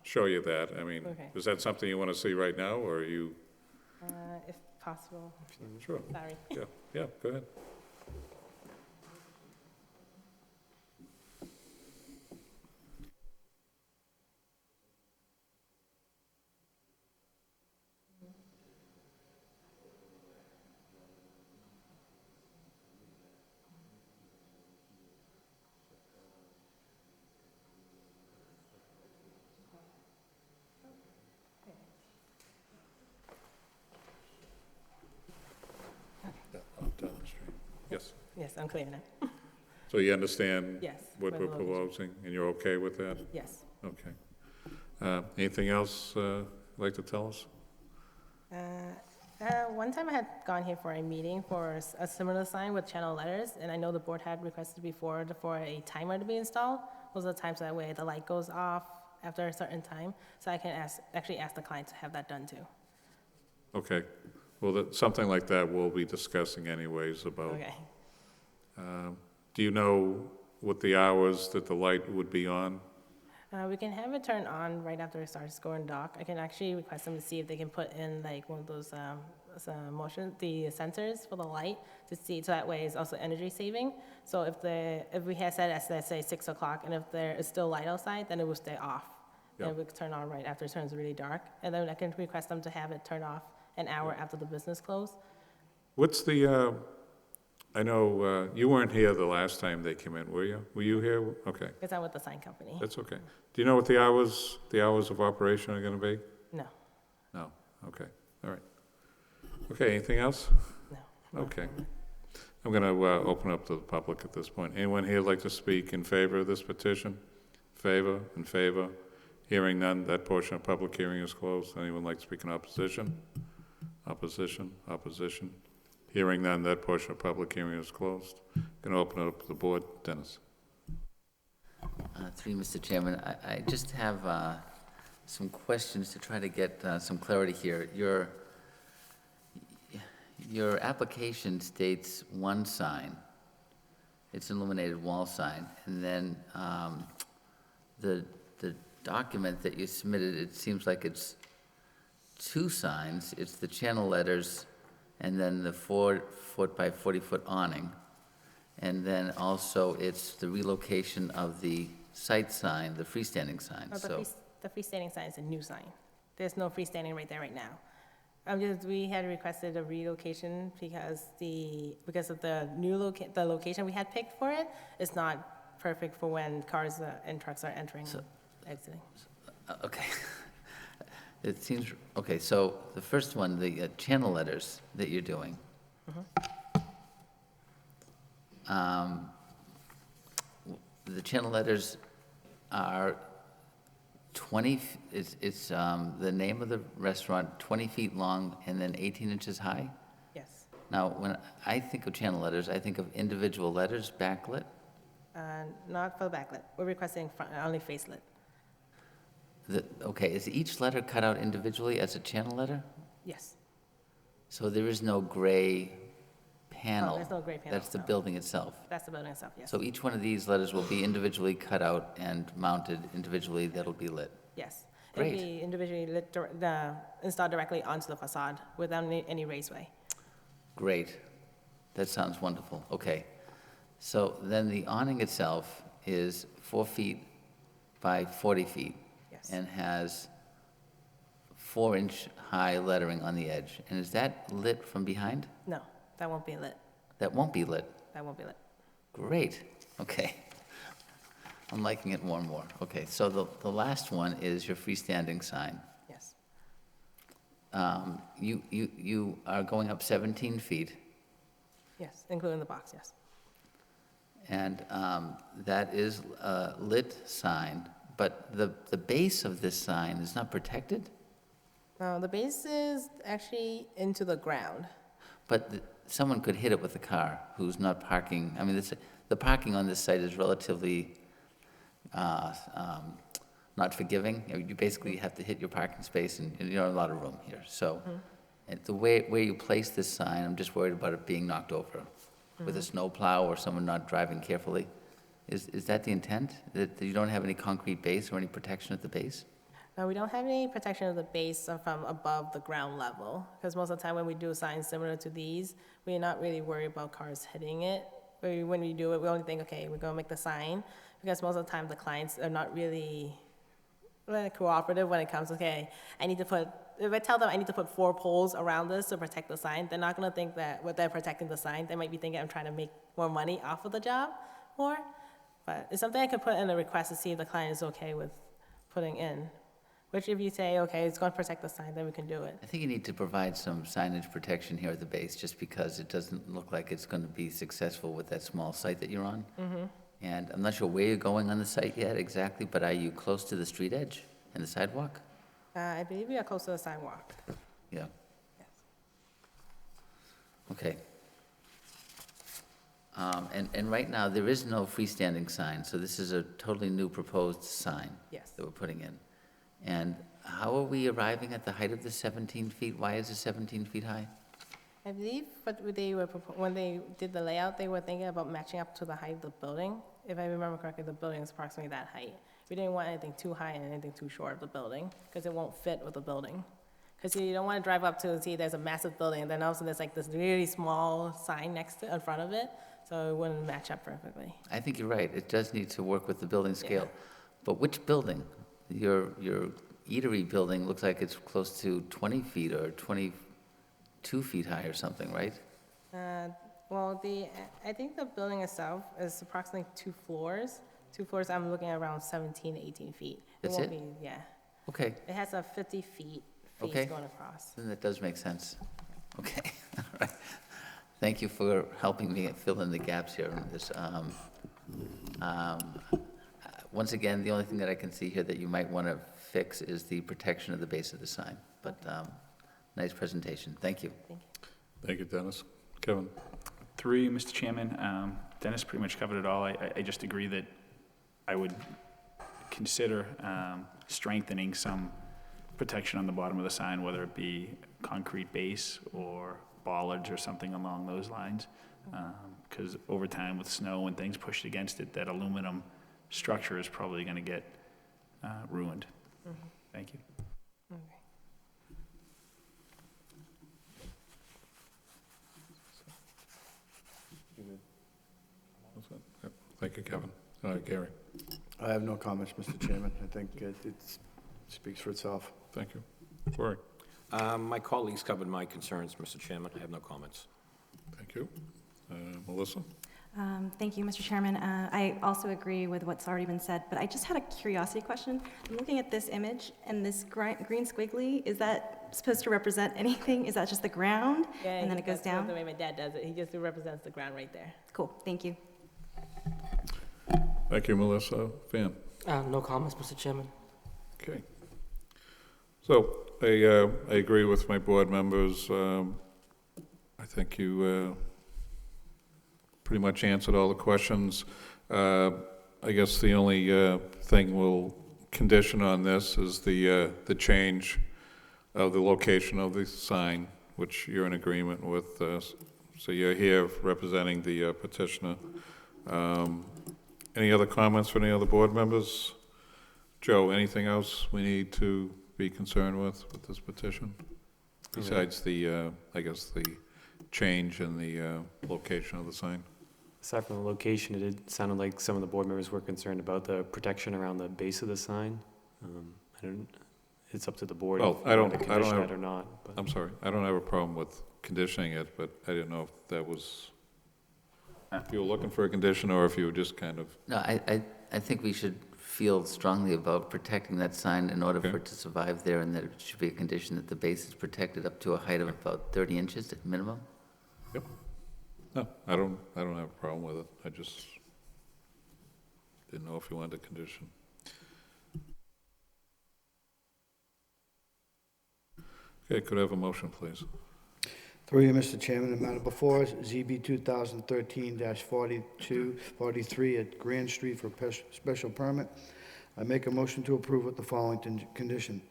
show you that. I mean, Okay. is that something you want to see right now, or are you? If possible. Sure. Sorry. Yeah, go ahead. Yeah, up down the street. Yes. Yes, I'm clear now. So you understand Yes, what for we're the location. proposing, and you're okay with that? Yes. Okay. Anything else you'd like to tell us? One time I had gone here for a meeting for a similar sign with channel letters, and I know the board had requested before for a timer to be installed. Those are the times that way the light goes off after a certain time, so I can actually ask the client to have that done too. Okay. Well, something like that we'll be discussing anyways about. Okay. Do you know what the hours that the light would be on? We can have it turned on right after it starts going dark. I can actually request them to see if they can put in like one of those the sensors for the light to see, so that way it's also energy saving. So if we had set as, let's say, 6 o'clock, and if there is still light outside, then it will stay off. Yep. And it would turn on right after it turns really dark. And then I can request them to have it turned off an hour after the business closed. What's the, I know you weren't here the last time they came in, were you? Were you here? Okay, Because I'm with the sign company. that's okay. Do you know what the hours of operation are gonna be? No, No, okay, all right. Okay, anything else? no. Okay. I'm gonna open up to the public at this point. Anyone here like to speak in favor of this petition? Favor, in favor? Hearing none, that portion of public hearing is closed. Anyone like to speak in opposition? Opposition, opposition. Hearing none, that portion of public hearing is closed. Going to open it up to the board. Dennis. Through you, Mr. Chairman, I just have some questions to try to get some clarity here. Your application states one sign. It's an illuminated wall sign. And then the document that you submitted, it seems like it's two signs. It's the channel letters and then the 4-foot by 40-foot awning. And then also it's the relocation of the site sign, the freestanding sign. No, the freestanding sign is a new sign. There's no freestanding right there right now. We had requested a relocation because of the new the location we had picked for it is not perfect for when cars and trucks are entering and exiting. Okay. It seems, okay, so the first one, the channel letters that you're doing. The channel letters are 20, it's the name of the restaurant, 20 feet long and then 18 inches high? Yes. Now, when I think of channel letters, I think of individual letters backlit. Not for the backlit. We're requesting only facelit. Okay, is each letter cut out individually as a channel letter? Yes. So there is no gray panel? There's no gray panel, That's the no. building itself? That's the building itself, yes. So each one of these letters will be individually cut out and mounted individually, that'll be lit? Yes. Great. It'll be individually installed directly onto the facade without any raceway. Great. That sounds wonderful. Okay. So then the awning itself is 4 feet by 40 feet? Yes. And has 4-inch high lettering on the edge. And is that lit from behind? No, that won't be lit. That won't be lit? That won't be lit. Great, okay. I'm liking it more and more. Okay, so the last one is your freestanding sign. Yes. You are going up 17 feet, Yes, including the box, yes. and that is a lit sign, but the base of this sign is not protected? The base is actually into the ground. But someone could hit it with a car who's not parking. I mean, the parking on this site is relatively not forgiving. You basically have to hit your parking space, and you don't have a lot of room here. So the way where you place this sign, I'm just worried about it being knocked over with a snowplow or someone not driving carefully. Is that the intent? That you don't have any concrete base or any protection at the base? No, we don't have any protection of the base from above the ground level, because most of the time when we do signs similar to these, we're not really worried about cars hitting it. When we do it, we only think, okay, we're gonna make the sign, because most of the time the clients are not really cooperative when it comes, okay, if I tell them I need to put 4 poles around this to protect the sign, they're not gonna think that what they're protecting the sign. They might be thinking I'm trying to make more money off of the job more. But it's something I could put in a request to see if the client is okay with putting in. Which if you say, okay, it's going to protect the sign, then we can do it. I think you need to provide some signage protection here at the base, just because it doesn't look like it's going to be successful with that small site that you're on. And I'm not sure where you're going on the site yet exactly, but are you close to the street edge and the sidewalk? I believe we are close to the sidewalk. Yeah. Yes. Okay. And right now, there is no freestanding sign, so this is a totally new proposed sign. Yes. That we're putting in. And how are we arriving at the height of the 17 feet? Why is it 17 feet high? I believe when they did the layout, they were thinking about matching up to the height of the building. If I remember correctly, the building is approximately that height. We didn't want anything too high and anything too short of the building, because it won't fit with the building. Because you don't want to drive up to and see there's a massive building, and then all of a sudden there's like this really small sign in front of it, so it wouldn't match up perfectly. I think you're right. It does need to work with the building scale. But which building? Your eatery building looks like it's close to 20 feet or 22 feet high or something, right? Well, I think the building itself is approximately 2 floors. 2 floors, I'm looking at around 17 to 18 feet. That's won't it? be, yeah. Okay, It has a 50 feet face Okay. going across. then that does make sense. Okay, all right. Thank you for helping me fill in the gaps here on this. Once again, the only thing that I can see here that you might want to fix is the protection of the base of the sign. But nice presentation. Thank you. Thank you. Thank you, Dennis. Kevin? Through you, Mr. Chairman, Dennis pretty much covered it all. I just agree that I would consider strengthening some protection on the bottom of the sign, whether it be concrete base or bollards or something along those lines. Because over time with snow and things pushed against it, that aluminum structure is probably going to get ruined. Thank you. Okay. Thank you, Kevin. Gary? I have no comments, Mr. Chairman. I think it speaks for itself. Thank you. Corey? My colleagues covered my concerns, Mr. Chairman. I have no comments. Thank you. Melissa? Thank you, Mr. Chairman. I also agree with what's already been said, but I just had a curiosity question. I'm looking at this image, and this green squiggly, is that supposed to represent anything? Is that just the ground, Yeah, and then it goes that's down? the way my dad does it. He just represents the ground right there. Cool, thank you. Thank you, Melissa. Van? No comments, Mr. Chairman. Okay. So, I agree with my board members. I think you pretty much answered all the questions. I guess the only thing we'll condition on this is the change of the location of the sign, which you're in agreement with. So you're here representing the petitioner. Any other comments from any other board members? Joe, anything else we need to be concerned with this petition? Besides the, I guess, the change in the location of the sign? Aside from the location, it sounded like some of the board members were concerned about the protection around the base of the sign. It's up to the board Well, if you want to condition that or not. But I'm sorry, I don't have a problem with conditioning it, but I didn't know if that was, if you were looking for a condition or if you were just kind of, No, I think we should feel strongly about protecting that sign in order Okay. for it to survive there, and that it should be a condition that the base is protected up to a height of about 30 inches at minimum. yep. No, I don't have a problem with it. I just didn't know if you wanted a condition. Okay, could I have a motion, please? Through you, Mr. Chairman, the matter before us, ZB 2013-43 at Grand Street for special permit. I make a motion to approve with the following condition.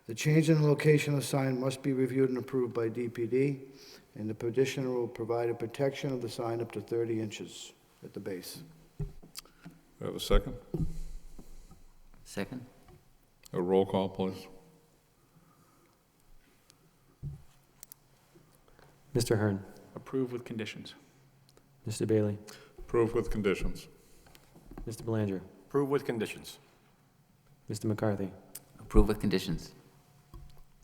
The change in the location of the sign must be reviewed and approved by DPD, and the petitioner will provide a protection of the sign up to 30 inches at the base. Do I have a second? Second? A roll call, please. Mr. Hearn, Approve with conditions. Mr. Bailey, Approved with conditions. Mr. Belanger, Approve with conditions. Mr. McCarthy, Approve with conditions.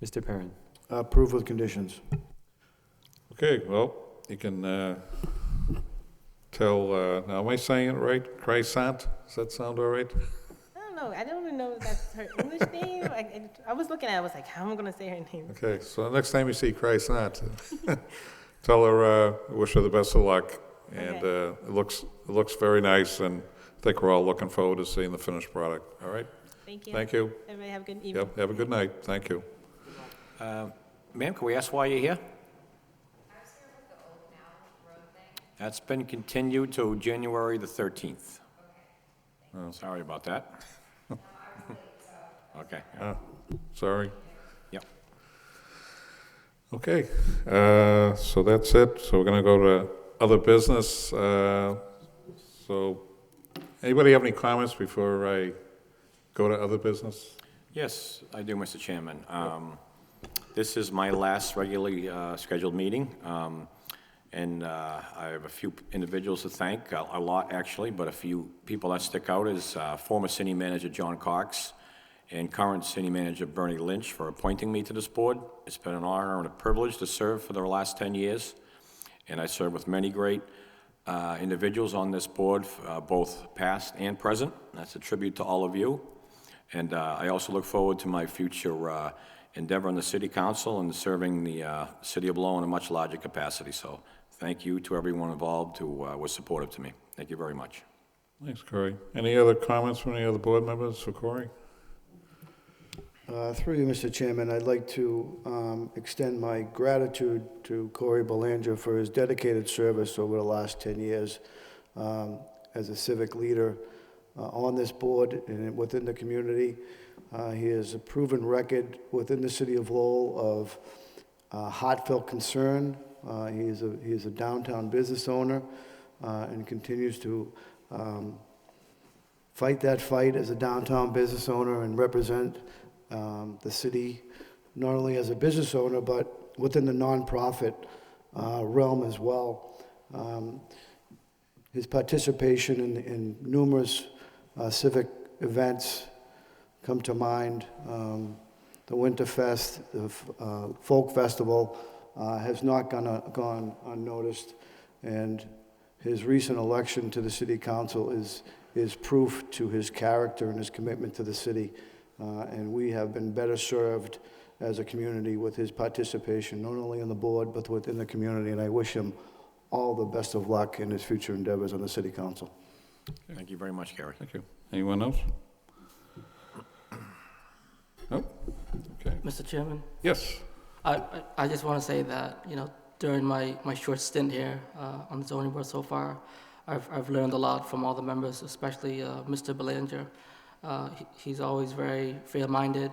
Mr. Perrin. Approve with conditions. Okay, well, you can tell, now am I saying it right? Chrysant? Does that sound all right? I don't know. I don't even know if that's her English name. I was looking at it. I was like, how am I going to say her name? Okay, so next time you see Chrysant, tell her, wish her the best of luck. And it looks very nice, and I think we're all looking forward to seeing the finished product. All right? Thank you. Thank you. Everybody have a good evening. Yep, have a good night. Thank you. Ma'am, can we ask why you're here? That's been continued to January the 13th. Oh, sorry about that. Okay. Sorry. Yep. Okay, so that's it. So we're going to go to other business. So anybody have any comments before I go to other business? Yes, I do, Mr. Chairman. This is my last regularly scheduled meeting, and I have a few individuals to thank, a lot actually, but a few people that stick out is former city manager John Cox and current city manager Bernie Lynch for appointing me to this board. It's been an honor and a privilege to serve for the last 10 years, and I serve with many great individuals on this board, both past and present. That's a tribute to all of you. And I also look forward to my future endeavor in the city council and serving the city of Lowell in a much larger capacity. So thank you to everyone involved who was supportive to me. Thank you very much. Thanks, Corey. Any other comments from any other board members for Corey? Through you, Mr. Chairman, I'd like to extend my gratitude to Corey Belanger for his dedicated service over the last 10 years as a civic leader on this board and within the community. He has a proven record within the city of Lowell of heartfelt concern. He is a downtown business owner and continues to fight that fight as a downtown business owner and represent the city, not only as a business owner, but within the nonprofit realm as well. His participation in numerous civic events come to mind. The Winterfest, the Folk Festival has not gone unnoticed, and his recent election to the city council is proof to his character and his commitment to the city. And we have been better served as a community with his participation, not only on the board, but within the community. And I wish him all the best of luck in his future endeavors on the city council. Thank you very much, Gary. Thank you. Anyone else? No? Okay. Mr. Chairman, Yes. I just want to say that, during my short stint here on the zoning board so far, I've learned a lot from all the members, especially Mr. Belanger. He's always very fair-minded,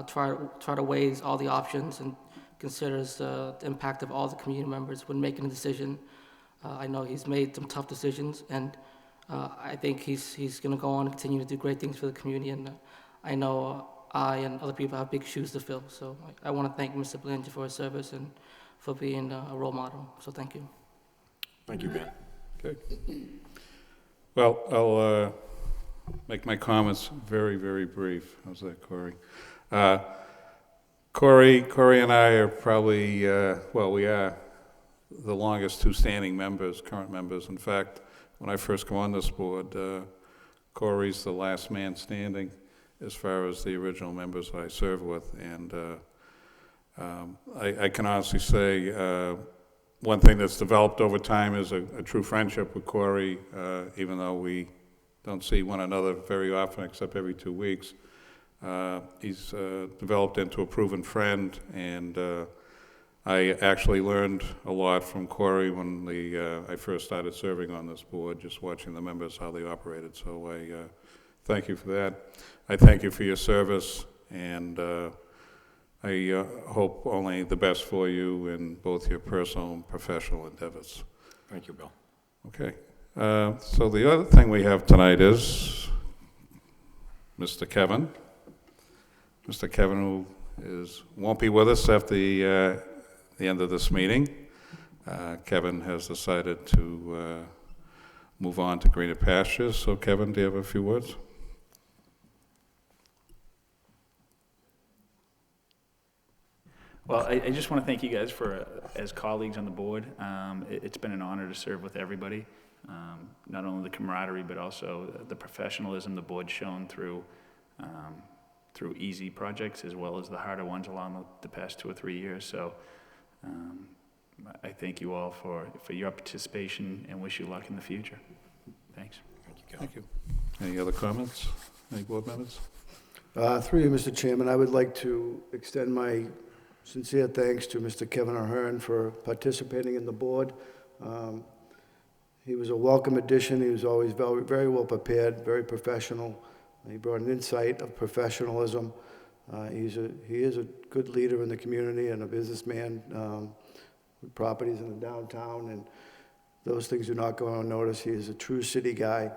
try to weigh all the options and considers the impact of all the community members when making a decision. I know he's made some tough decisions, and I think he's going to go on and continue to do great things for the community, and I know I and other people have big shoes to fill. So I want to thank Mr. Belanger for his service and for being a role model. So thank you. Thank you, Ben. Okay. Well, I'll make my comments very, very brief. How's that, Corey? Corey and I are probably, we are the longest two standing members, current members. In fact, when I first come on this board, Corey's the last man standing as far as the original members I served with. And I can honestly say one thing that's developed over time is a true friendship with Corey, even though we don't see one another very often except every 2 weeks. He's developed into a proven friend, and I actually learned a lot from Corey when I first started serving on this board, just watching the members, how they operated. So I thank you for that. I thank you for your service, and I hope only the best for you in both your personal and professional endeavors. Thank you, Bill. Okay. So the other thing we have tonight is Mr. Kevin. Mr. Kevin, who won't be with us after the end of this meeting. Kevin has decided to move on to greener pastures. So Kevin, do you have a few words? Well, I just want to thank you guys for, as colleagues on the board. It's been an honor to serve with everybody. Not only the camaraderie, but also the professionalism the board's shown through easy projects as well as the harder ones along the past 2 or 3 years. So I thank you all for your participation and wish you luck in the future. Thanks. Thank you. Any other comments? Any board members? Through you, Mr. Chairman, I would like to extend my sincere thanks to Mr. Kevin Ahern for participating in the board. He was a welcome addition. He was always very, very well prepared, very professional. He brought an insight of professionalism. He is a good leader in the community and a businessman with properties in the downtown, and those things do not go unnoticed. He is a true city guy,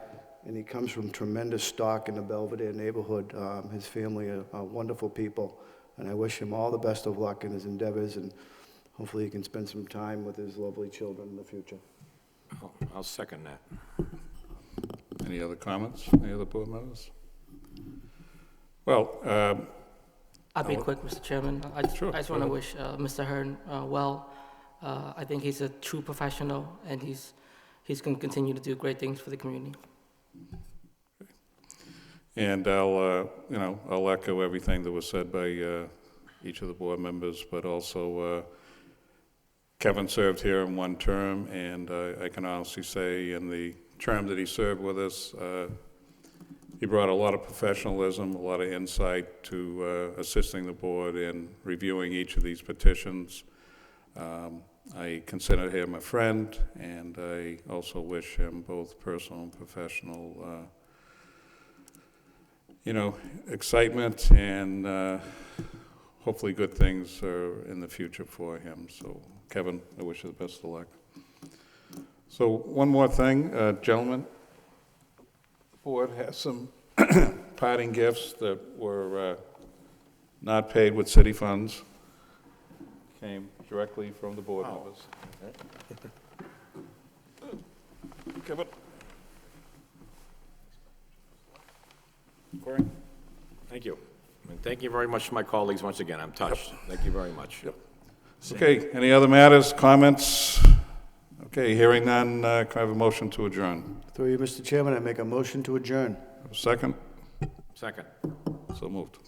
and he comes from tremendous stock in the Belvedere neighborhood. His family are wonderful people, and I wish him all the best of luck in his endeavors, and hopefully he can spend some time with his lovely children in the future. I'll second that. Any other comments? Any other board members? Well, I'll be quick, Mr. Chairman. I just want to ahead. wish Mr. Hearn well. I think he's a true professional, and he's going to continue to do great things for the community. and I'll echo everything that was said by each of the board members, but also Kevin served here in one term, and I can honestly say in the term that he served with us, he brought a lot of professionalism, a lot of insight to assisting the board in reviewing each of these petitions. I consider him a friend, and I also wish him both personal and professional, excitement, and hopefully good things are in the future for him. So, Kevin, I wish you the best of luck. So, one more thing, gentlemen. The board has some parting gifts that were not paid with city funds. Came directly from the board members. Kevin. Corey? Thank you. And thank you very much to my colleagues once again. I'm touched. Thank you very much. Yep. Okay, any other matters, comments? Okay, hearing none, can I have a motion to adjourn? Through you, Mr. Chairman, I make a motion to adjourn. Second? Second. So moved.